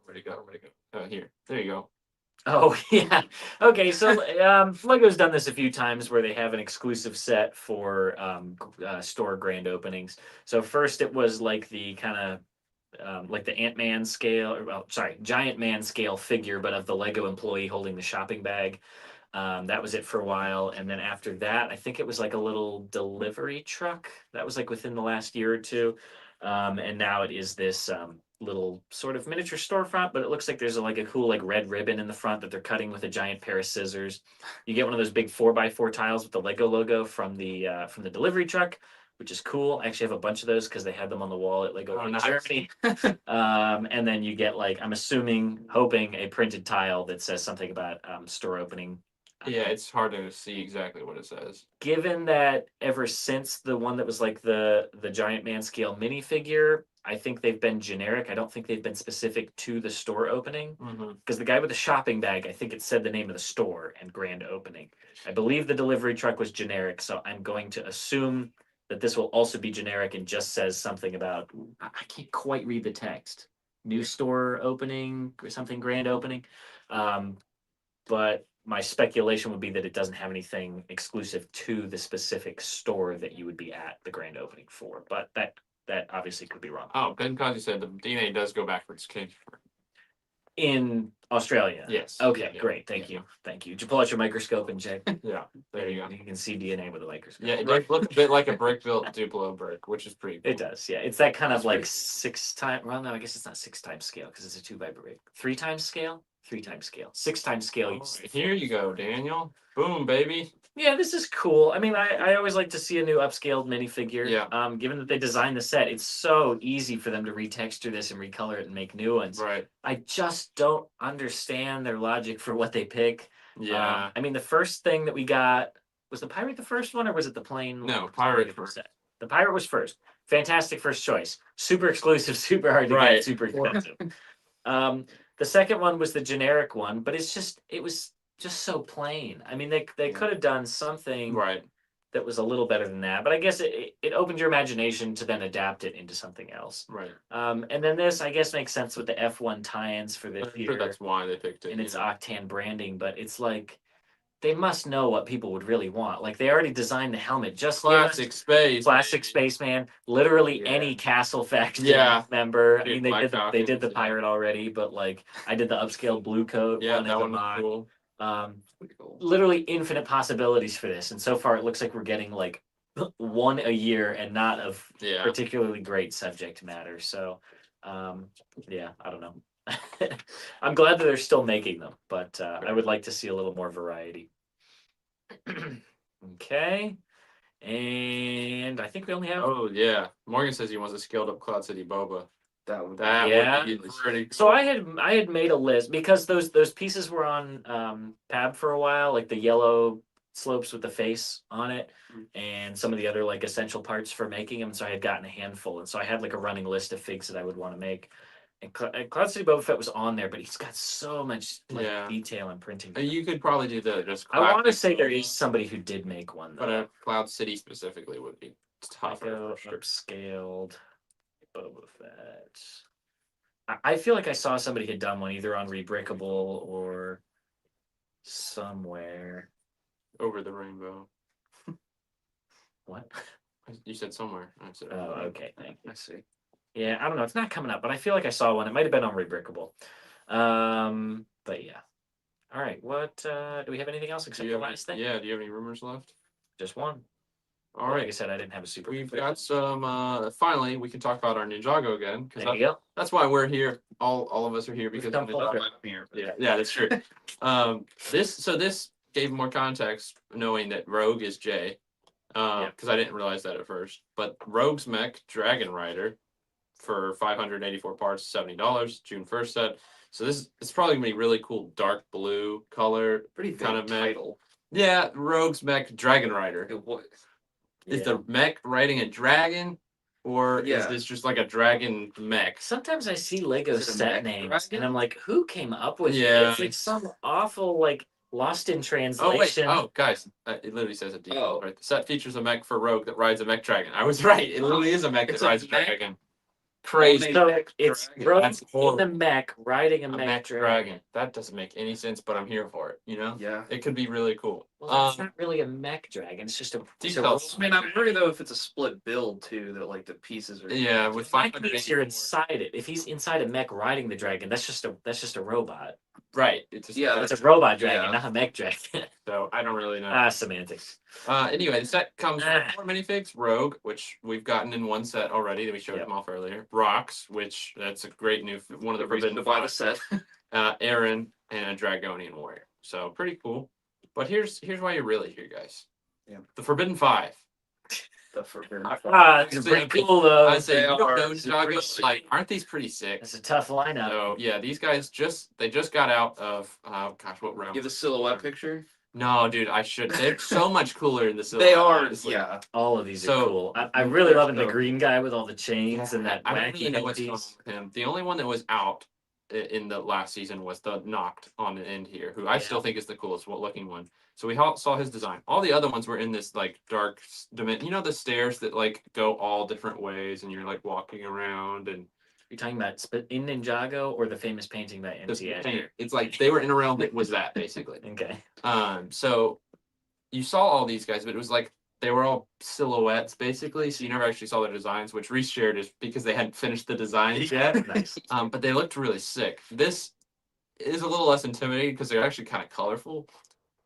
Where'd it go? Here. There you go. Oh yeah. Okay, so Lego's done this a few times where they have an exclusive set for store grand openings. So first it was like the kind of like the Ant-Man scale, Giant Man scale figure, but of the Lego employee holding the shopping bag. That was it for a while, and then after that, I think it was like a little delivery truck. That was like within the last year or two, and now it is this little sort of miniature storefront, but it looks like there's like a cool like red ribbon in the front that they're cutting with a giant pair of scissors. You get one of those big 4x4 tiles with the Lego logo from the delivery truck, which is cool. I actually have a bunch of those because they had them on the wall at Lego in Germany. And then you get like, I'm hoping a printed tile that says something about store opening. Yeah, it's hard to see exactly what it says. Given that ever since the one that was like the Giant Man scale minifigure, I think they've been generic. I don't think they've been specific to the store opening. Because the guy with the shopping bag, I think it said the name of the store and grand opening. I believe the delivery truck was generic, so I'm going to assume that this will also be generic and just says something about, I can't quite read the text. New store opening or something, grand opening. But my speculation would be that it doesn't have anything exclusive to the specific store that you would be at the grand opening for. But that obviously could be wrong. Oh, Ben Kazi said the DNA does go backwards. In Australia? Yes. Okay, great. Thank you. Did you pull out your microscope and check? Yeah, there you go. You can see DNA with a microscope. Yeah, it does look a bit like a brick-built Duplo brick, which is pretty cool. It does, yeah. It's that kind of like 6 times, well, no, I guess it's not 6 times scale because it's a 2x brick. 3 times scale? 3 times scale. 6 times scale. Here you go, Daniel. Boom, baby. Yeah, this is cool. I mean, I always like to see a new upscaled minifigure. Yeah. Given that they designed the set, it's so easy for them to retexture this and recolor it and make new ones. Right. I just don't understand their logic for what they pick. Yeah. I mean, the first thing that we got, was the pirate the first one or was it the plane? No, pirate first. The pirate was first. Fantastic first choice. Super exclusive, super hard to get, super expensive. The second one was the generic one, but it was just so plain. I mean, they could have done something that was a little better than that, but I guess it opened your imagination to then adapt it into something else. Right. And then this, I guess, makes sense with the F1 tie-ins for this year. Sure, that's why they picked it. And its Octane branding, but it's like they must know what people would really want. Like they already designed the helmet, just classic spaceman. Literally any Castle Faction member. I mean, they did the pirate already, but like I did the upscaled blue coat. Yeah, that one was cool. Literally infinite possibilities for this, and so far it looks like we're getting like one a year and not of particularly great subject matter. So, yeah, I don't know. I'm glad that they're still making them, but I would like to see a little more variety. Okay, and I think we only have. Oh yeah, Morgan says he wants a scaled up Cloud City Boba. That Yeah. would be pretty cool. So I had made a list because those pieces were on Pab for a while, like the yellow slopes with the face on it, and some of the other like essential parts for making them. So I had gotten a handful, and so I had like a running list of figs that I would want to make. And Cloud City Boba Fett was on there, but he's got so much like detail and printing. You could probably do the just. I want to say there is somebody who did make one, though. But a Cloud City specifically would be tougher. Upscaled Boba Fett. I feel like I saw somebody had done one either on Rebreakable or somewhere. Over the rainbow. What? You said somewhere. I said. Oh, okay. Thank you. I see. Yeah, I don't know. It's not coming up, but I feel like I saw one. It might have been on Rebreakable. But yeah. All right. What do we have anything else except the last thing? Yeah. Do you have any rumors left? Just one. All right. Like I said, I didn't have a super. We've got some. Finally, we can talk about our Ninjago again There you go. that's why we're here. All of us are here because of Ninjago. Yeah, that's true. This gave more context knowing that Rogue is Jay. Because I didn't realize that at first. But Rogue's Mech Dragon Rider for 584 parts, $70, June 1st set. So it's probably gonna be really cool, dark blue color, Pretty kind of mech. title. Yeah, Rogue's Mech Dragon Rider. It was. Is the mech riding a dragon, or is this just like a dragon mech? Sometimes I see Lego Is it a set mech names, dragon? and I'm like, who came up with Yeah. it? It's like some awful like lost in Oh wait! translation. Oh guys, it literally says it. Oh. Right. The set features a mech for Rogue that rides a mech dragon. I was right. It literally is a mech It's that a rides a mech? dragon. Crazy. So mech it's dragon. Rogue That's in horrible. the mech riding a A mech dragon. dragon. That doesn't make any sense, but I'm here for it. You know, Yeah. it could be really cool. Well, it's not really a mech dragon. It's just a. It's a Details. I mean, I'm worried though if it's a split build too, that like the pieces are. Yeah, with Mech 500. means you're inside it. If he's inside a mech riding the dragon, that's just a robot. Right. It's just, Yeah, It's a robot dragon, yeah. not a mech dragon. So I don't really know. Semantics. Anyway, the set comes with 4 minifigs. Rogue, which we've gotten in one set already that we showed them off earlier. Rocks, which that's a great new one of the reason forbidden to buy the five. set. Aaron and a Dragonian warrior. So pretty cool. But here's why you're really here, guys. Yeah. The Forbidden Five. The forbidden. It's pretty cool though. I say They you don't are know super Ninjago, sick. like aren't these pretty sick? It's a tough lineup. So yeah, these guys just got out of what round? Give the silhouette picture. No, dude, I should. They're so much cooler in the silhouette. They are. honestly. Yeah. All of these So- are cool. I really loving the so- green guy with all the chains and that I don't wacky really know what's going on headpiece. with him. The only one that was out in the last season was the Knocked on the end here, who I still think is the coolest looking one. So we saw his design. All the other ones were in this like dark dimension. You know the stairs that like go all different ways, and you're like walking around and You're talking about in Ninjago or the famous painting by just MC paint. Escher? It's like they were in a realm that was that basically. Okay. So you saw all these guys, but it was like they were all silhouettes basically, so you never actually saw their designs, which Reese shared is because they hadn't finished the designs yet. Nice. But they looked really sick. This is a little less intimidating because they're actually kind of colorful,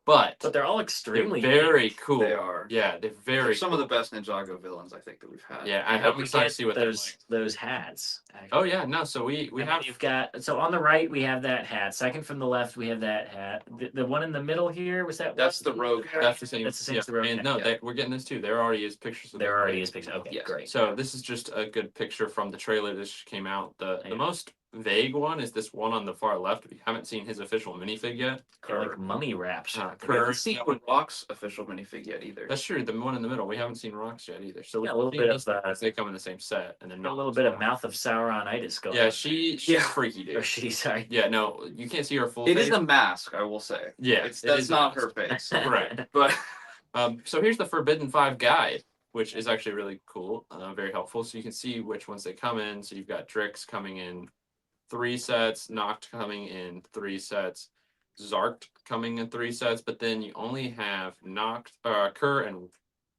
but But they're all they're extremely very cool. They are. Yeah, they're very They're some of the best Ninjago villains I think that we've had. Yeah, I I hope I'm we excited get to see what they're those like. those hats. Actually. Oh yeah, no. So we And have you've got on the right we have that hat. Second from the left we have that hat. The one in the middle here was that. That's one? the Rogue hat. that's the same. That's the same yeah. as the road And hat, no, yeah. we're getting this too. There already is pictures of There them. already is picture. Okay, Yes. great. So this is just a good picture from the trailer that just came out. The Yeah. most vague one is this one on the far left. If you haven't seen his official minifig yet, They're like mummy wraps. We Kerr. haven't seen Rock's official minifig yet either. That's true. The one in the middle, we haven't seen Rocks yet either. So Yeah, a we've little seen bit these of, things. They come in the same set, and then A little bit of mouth of Sauron-itis going Yeah, on. she's Yeah. freaky, Or dude. she, sorry. Yeah, no, you can't see her full. It face. is a mask, I will say. Yeah, It's it that's is not a her face. Right. But So here's the Forbidden Five guide, which is actually really cool, very helpful. So you can see which ones they come in. So you've got Drix coming in 3 sets, Noct coming in 3 sets, Zarked coming in 3 sets, but then you only have Kerr and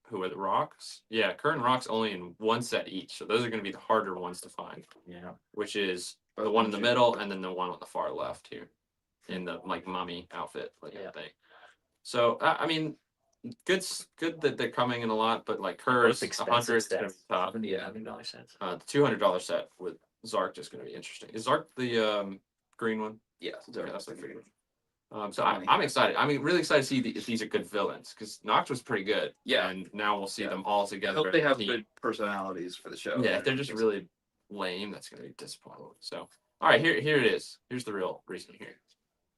who are the Rocks? Yeah, Kerr and Rocks only in 1 set each. So those are going to be the harder ones to find, Yeah. which is the one in the middle and then the one on the far left here in the like mummy outfit like thing. So I mean, good that they're coming in a lot, but like Kerr is Both 100 expensive to sets. top. Yeah, $100 sets. The $200 set with Zark is going to be interesting. Is Zark the green one? yes, Yeah, that's the green one. So I'm excited. I mean, really excited to see if these are good villains because Noct was pretty good. Yeah. And now we'll see Yeah. them all I together. hope as they a have team. good personalities for the show. Yeah, they're just really lame. That's gonna be disappointing. So, all right, here it is. Here's the real reason here.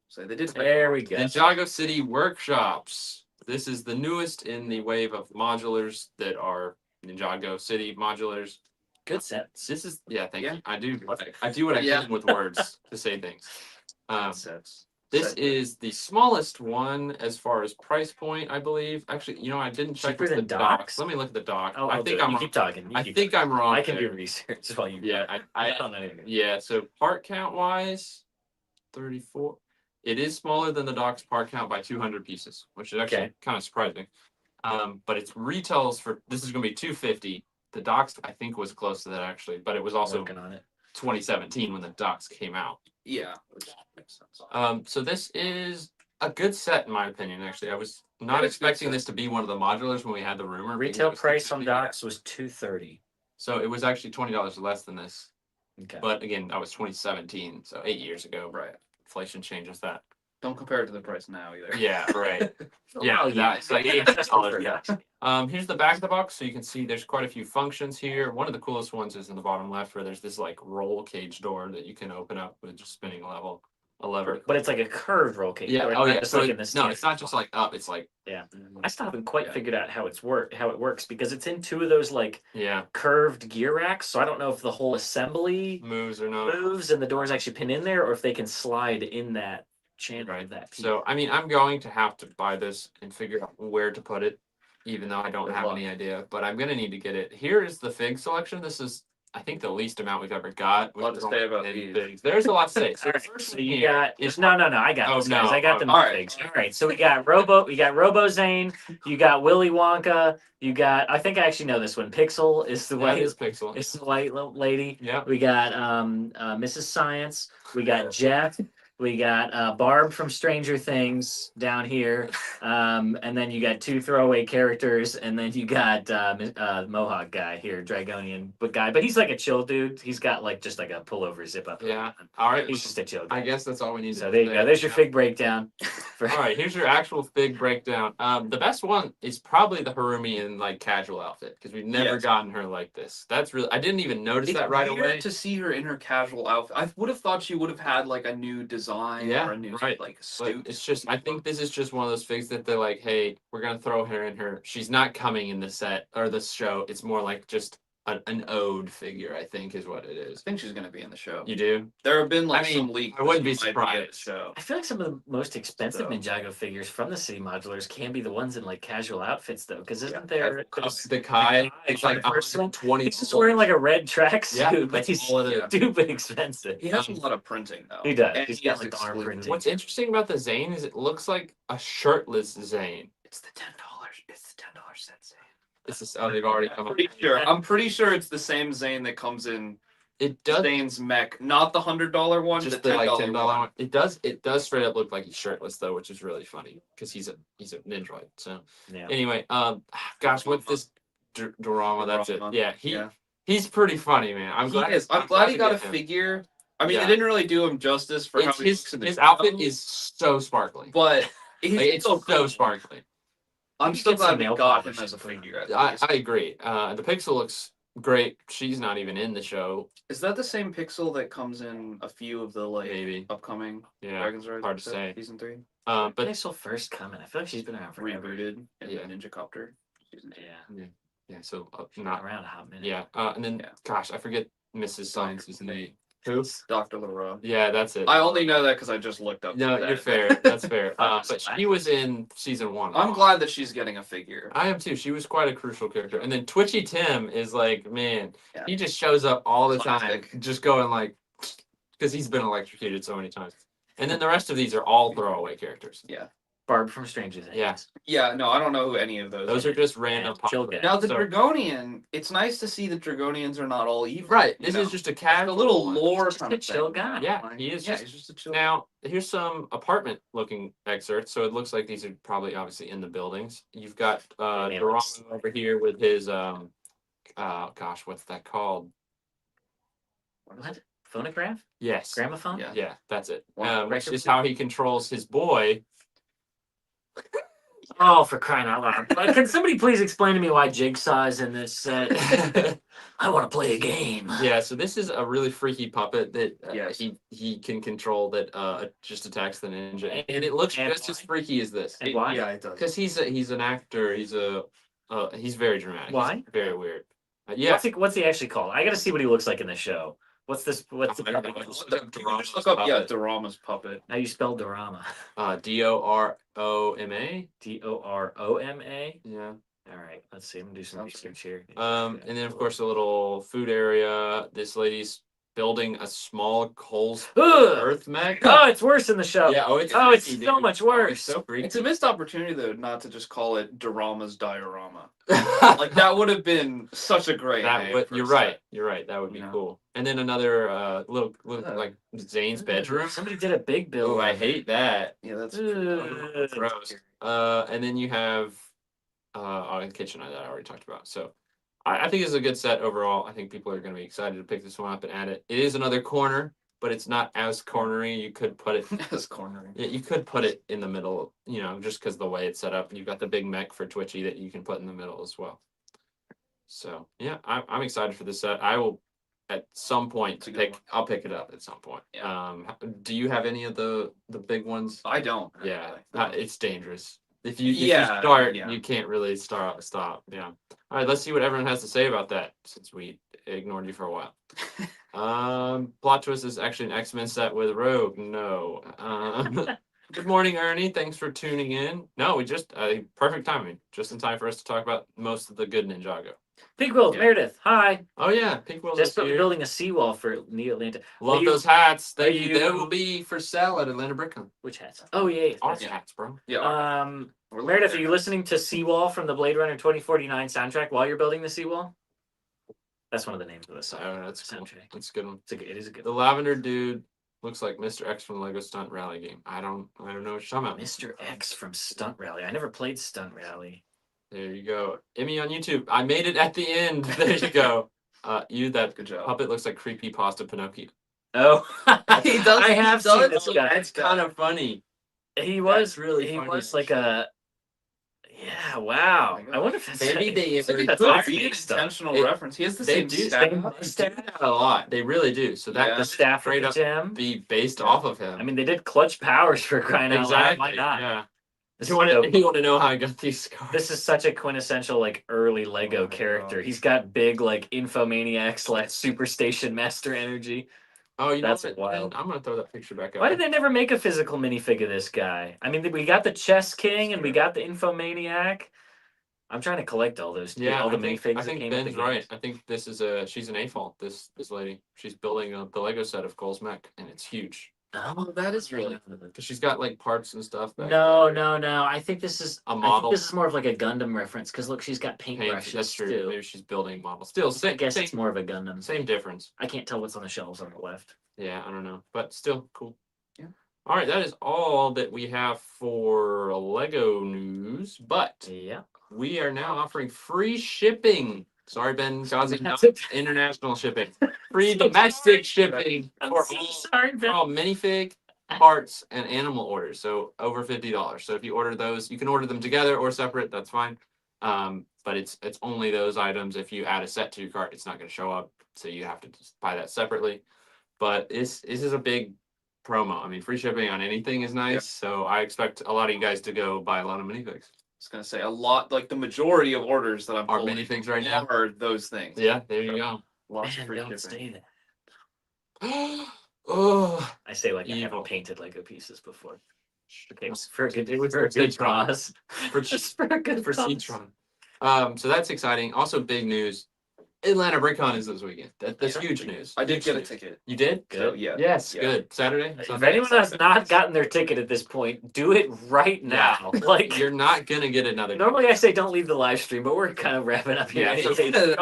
So they did. There we go. Ninjago City Workshops. This is the newest in the wave of modulars that are Ninjago City modulars. Good sets. This is thank Yeah. you. I do what I can with words to say things. Sets. This is the smallest one as far as price point, I believe. Actually, I didn't check Cheaper with the than docs. docs? Let me look at the doc. Oh, I think I'm you wrong. keep talking. I think I'm wrong. I can there. do research while you. Yeah, I don't know anything. yeah. So part count wise, 34. It is smaller than the doc's part count by 200 pieces, which is actually kind of surprising. But its retails for this is going to be 250. The docs I think was close to that actually, but it was also Working on it. 2017 when the docs came out. Yeah, which makes sense. So this is a good set in my opinion. Actually, I was not expecting this to be one of the modulars when we had the rumor. Retail price on docs was $230. So it was actually $20 less than this. Okay. But again, that was 2017, so 8 years ago. Right. Inflation changes that. Don't compare it to the price now either. Yeah, right. Yeah, Oh, yeah. it's like $8. Yeah. Here's the back of the box, so you can see there's quite a few functions here. One of the coolest ones is in the bottom left, where there's this like roll cage door that you can open up with just spinning a lever. But it's like a curved roll cage. Yeah. door, Oh not yeah. just So like in the no, it's not just like up. It's like Yeah. I still haven't quite figured out how it works because it's in two of those like yeah curved gear racks. So I don't know if the whole assembly moves or not. moves and the doors actually pin in there, or if they can slide in that channel. Right. That piece. So I mean, I'm going to have to buy this and figure out where to put it, even though I don't have any idea. But I'm gonna need to get it. Here is the fig selection. This is, I think, the least amount we've ever got. A lot to say about these these. figs. There's a lot to say. So All the right, first so thing you here got is no. I got Oh, this, guys. no. I got them All right. figs. All right, so we got Robo Zane, you got Willy Wonka, you got I think I actually know this one. Pixel is the that white is Pixel. it's the white lady. Yeah. We got Mrs. Science. We got Jeff. We got Barb from Stranger Things down here, and then you got two throwaway characters, and then you got Mohawk guy here, Dragonian guy, but he's like a chill dude. He's got like just like a pullover zip up. Yeah. All right. He's just a chill guy. I guess that's all we need. So there you go. There's your fig breakdown. All right, here's your actual fig breakdown. The best one is probably the Harumi in like casual outfit because we've never gotten her like this. That's really I didn't even notice that right weird away. to see her in her casual outfit. I would have thought she would have had like a new design or a new like But suit. it's just I think this is just one of those figs that they're like, hey, we're gonna throw her in her. She's not coming in the set or the show. It's more like just an ode figure, I think, is what it is. I think she's gonna be in the show. You do? There have been like I mean, some leaks. I wouldn't be that she might at surprised. the show. I feel like some of the most expensive So- Ninjago figures from the City Modulars can be the ones in like casual outfits though, because isn't there? The Kai, it's like Person, 20. he's just wearing like a red tracksuit, Yeah, but that's he's all it is. stupid expensive. He has a lot of printing though. He does. And He's he got has like the arm exclusive- printing. What's interesting about the Zane is it looks like a shirtless Zane. It's the $10. It's the $10 set Zane. This is they've already come up. I'm pretty sure it's the same Zane that comes in It does Zane's mech, not the $100 one, just the the like $10 $10 one. It does straight up look like he's shirtless though, which is really funny because he's a Nindroid. So Yeah. anyway, gosh, what's this drama? That's it. Dorama. Yeah, he's pretty funny, man. I'm glad. I'm glad he to got a get him. figure. I mean, Yeah. they didn't really do him justice for how It's he looks in the his show, outfit is so sparkly. but he's Like, it's still so cool. sparkly. I'm He still gets some glad we nail got him polish as a and put him- figure. at I least. agree. The Pixel looks great. She's not even in the show. Is that the same Pixel that comes in a few of the like Maybe. upcoming Yeah. Dragon's Rise hard to say. season 3 But Pixel first coming. I feel like she's been around forever. rebooted in Yeah. the Ninja Copter season 2. Yeah. yeah, so Been not. around a hot minute. Yeah. And then Yeah. gosh, I forget Mrs. Science's name. Who? Dr. Leroy. Yeah, that's it. I only know that because I just looked up. No, that. you're fair. That's fair. Oh, But she was in season 1. I'm glad that she's getting a figure. I am too. She was quite a crucial character. And then Twitchy Tim is like, man, Yeah. he just shows up all the time, Classic. just going like, because he's been electrocuted so many times. And then the rest of these are all throwaway characters. Yeah. Barb from Stranger Things. Yeah. Yeah, no, I don't know who any of those. Those are just random. chill popular- guys. Now the So- Dragonian. It's nice to see the Dragonians are not all evil. Right. you This know? is just a a casual little one. lore Just kind a of chill thing, guy. Yeah, Like, he is yeah, just- he's just a chill. Now, here's some apartment looking excerpts. So it looks like these are probably obviously in the buildings. You've got Dynamics. Dorama over here with his gosh, what's that called? What? Phonograph? Yes. Gramophone? Yeah. Yeah, that's it. Wow. Which Record is how he controls his boy. Oh, for crying out loud! Can somebody please explain to me why Jigsaw is in this set? I want to play a game. Yeah, so this is a really freaky puppet that Yes. he can control that just attacks the ninja, and it looks And just as freaky as this. And why? Yeah, it does. Because he's an actor. He's very dramatic. Why? He's very weird. Yeah. What's he actually called? I got to see what he looks like in the show. What's this? What's I don't know. the? Just look up Dorama's Look up, puppet. Dorama's puppet. How you spell Dorama? Doroma. Doroma. Yeah. All right, let's see. I'm gonna do some research here. And then of course a little food area. This lady's building a small coals Ugh! earth mech. Oh, it's worse in the show. Yeah. It's freaky, so dude. much It's worse. so freaky. It's a missed opportunity though not to just call it Dorama's diorama. Like that would have been such a great name. But for you're a right. set. You're right. That would be You know? cool. And then another little like Zane's bedroom. Somebody did a big build. Oh, I hate that. Yeah, that's Ugh. Gross. And then you have the kitchen that I already talked about. So I think it's a good set overall. I think people are going to be excited to pick this one up and add it. It is another corner, but it's not as cornery. You could put it as cornering. Yeah, you could put it in the middle, just because the way it's set up. You've got the big mech for Twitchy that you can put in the middle as well. So yeah, I'm excited for this set. I will at some point I'll pick it up at some point. Yeah. Do you have any of the big ones? I don't. Yeah, Really. it's dangerous. If you Yeah, start, yeah. you can't really stop. Yeah. All right, let's see what everyone has to say about that since we ignored you for a while. Plot twist is actually an X-Men set with Rogue. No. Good morning, Ernie. Thanks for tuning in. No, we just perfect timing, just in time for us to talk about most of the good Ninjago. Pink Will, Yeah. Meredith, hi. Oh yeah, Pink Will's Just here. building a seawall for New Atlanta. Love you- those hats. are They you- will be for sale at Atlanta BrickCon. Which hats? Oh yeah. Our yeah. hats, bro. Yeah. Meredith, are you listening to Seawall from the Blade Runner 2049 soundtrack while you're building the seawall? That's one of the names of the song. Oh, that's cool. Soundtrack. That's a good one. It is a good The one. lavender dude looks like Mr. X from the Lego Stunt Rally game. I don't know what you're talking about. Mr. X from Stunt Rally. I never played Stunt Rally. There you go. Emmy on YouTube. I made it at the end. There you go. That Good job. puppet looks like creepy pasta Pinocchio. Oh, He does- I have he does. seen this guy. That's kind of funny. He was That's really He funny. was like a. Yeah. Wow. Oh my I wonder if that's Maybe they I think that's Could all be an big stuff. intentional It- reference. He has the They same do. staff. They do that a lot. They really do. So that Yeah. The staff straight of up the gem. be based off of him. I mean, they did clutch powers for crying out loud. exactly. Why not? Yeah. This, You is want dope. to know how I got these scars? This is such a quintessential like early Lego Oh my character. God. He's got big like infomaniacs like Superstation Master energy. Oh, you know That's what? wild. I'm gonna throw that picture back up. Why did they never make a physical minifig of this guy? I mean, we got the Chess King and we got the Infomaniac. I'm trying to collect all those. Yeah, all the I think, minifigs I that think came with Ben's the right. games. I think this is she's an AFOL. This lady. She's building the Lego set of Cole's mech, and it's huge. Oh, that is really Because she's got like parts and stuff. Back No, there. no. I think this is A I think model. this is more of like a Gundam reference because look, she's got Paint, paintbrushes that's true. too. Maybe she's building models. Still, I same, guess same, it's more of a Gundam. same difference. I can't tell what's on the shelves on the left. Yeah, I don't know, but still cool. Yeah. All right, that is all that we have for Lego news. But Yeah. we are now offering free shipping. Sorry, Ben Ghazi, not international shipping. Free domestic shipping I'm for so all, sorry, for Ben. all minifig, parts, and animal orders. So over $50. So if you order those, you can order them together or separate. That's fine. But it's only those items. If you add a set to your cart, it's not going to show up. So you have to just buy that separately. But this is a big promo. I mean, free shipping on anything is nice. Yeah. So I expect a lot of you guys to go buy a lot of minifigs. I was gonna say a lot, like the majority of orders that I'm Are pulling minifigs right now? are those things. Yeah, there you go. Lots of Man, free don't shipping. say that. Oh, I say like I Evil. haven't painted Lego pieces before. Okay, It it was for a good, Citron. cause. for Just for a good for cause. Citron. So that's exciting. Also, big news. Atlanta BrickCon is this weekend. That's Yeah. huge news. I did Huge get a news. ticket. You did? So Good. yeah. Yes, Yeah. good. Saturday? If Sunday? anyone has not gotten their ticket at this point, do it right now. Like You're not gonna get another. normally I say don't leave the live stream, but we're kind of wrapping up here. Yeah, so-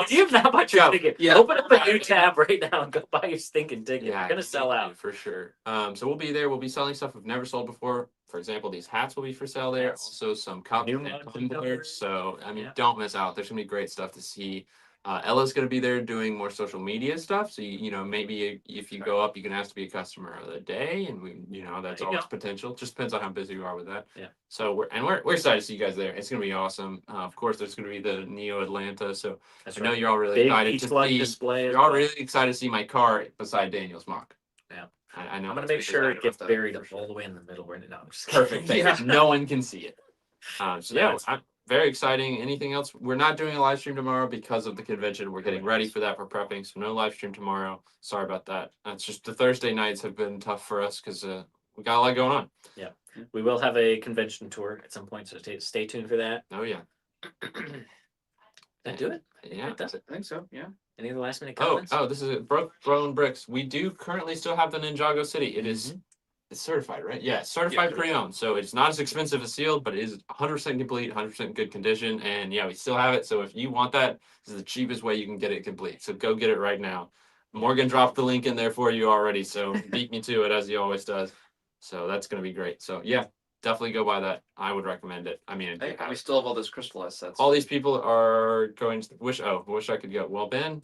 If you have not bought your Go. ticket, Yeah. open up a new tab right now and go buy your stinking ticket. Yeah, You're gonna sell out. for sure. So we'll be there. We'll be selling stuff we've never sold before. For example, these hats will be for sale there. Yes. Also, some cups New and mugs and tumblers. tumblers. So I mean, Yeah. don't miss out. There's gonna be great stuff to see. Ella's going to be there doing more social media stuff. So, you know, maybe if you go up, you can ask to be a customer of the day. And that's always potential. Just depends on how busy you are with that. Yeah. So we're excited to see you guys there. It's going to be awesome. Of course, there's going to be the Neo Atlanta. So I know you're all really excited to see. Display you're all really excited to see my car beside Daniel's mock. Yeah. I know. I'm going to make sure it gets buried all the way in the middle. No, I'm just perfect. Yeah. No one can see it. Very exciting. Anything else? We're not doing a live stream tomorrow because of the convention. We're getting ready for that. We're prepping, so no live stream tomorrow. Sorry about that. It's just the Thursday nights have been tough for us because we got a lot going on. Yeah, we will have a convention tour at some point, so stay tuned for that. Oh yeah. That do it? Yeah, I think so. Yeah. Any of the last minute comments? Oh, this is it. Broken Bricks. We do currently still have the Ninjago City. It is. It's certified, right? Yeah, it's certified pre-owned. So it's not as expensive as sealed, but it is 100% complete, 100% good condition. And yeah, we still have it. So if you want that, this is the cheapest way you can get it complete. So go get it right now. Morgan dropped the link in there for you already. So beat me to it as he always does. So that's going to be great. So yeah, definitely go buy that. I would recommend it. I mean, we still have all those crystallized sets. All these people are going to wish I could go. Well, Ben,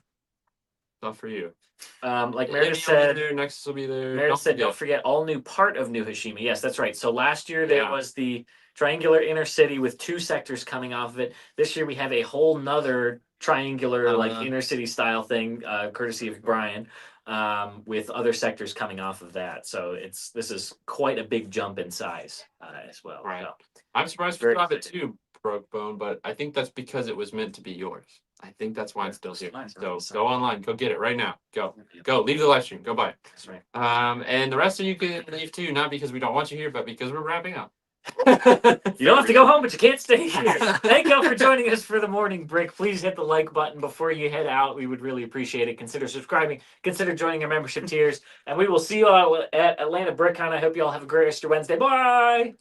not for you. Like Meredith said, Nexus will be there. Meredith said, don't forget all new part of New Hashima. Yes, that's right. So last year there was the triangular inner city with 2 sectors coming off of it. This year we have a whole nother triangular like inner city style thing, courtesy of Brian, with other sectors coming off of that. So this is quite a big jump in size as well. Right. So, I'm surprised we have it too, Broke Bone, but I think that's because it was meant to be yours. I think that's why it's still here. So go online, go get it right now. Go, leave the live stream, go buy it. That's right. And the rest of you can leave too, not because we don't want you here, but because we're wrapping up. You don't have to go home, but you can't stay here. Thank you all for joining us for the morning break. Please hit the like button before you head out. We would really appreciate it. Consider subscribing. Consider joining our membership tiers. And we will see you all at Atlanta BrickCon. I hope you all have a great rest of your Wednesday. Bye!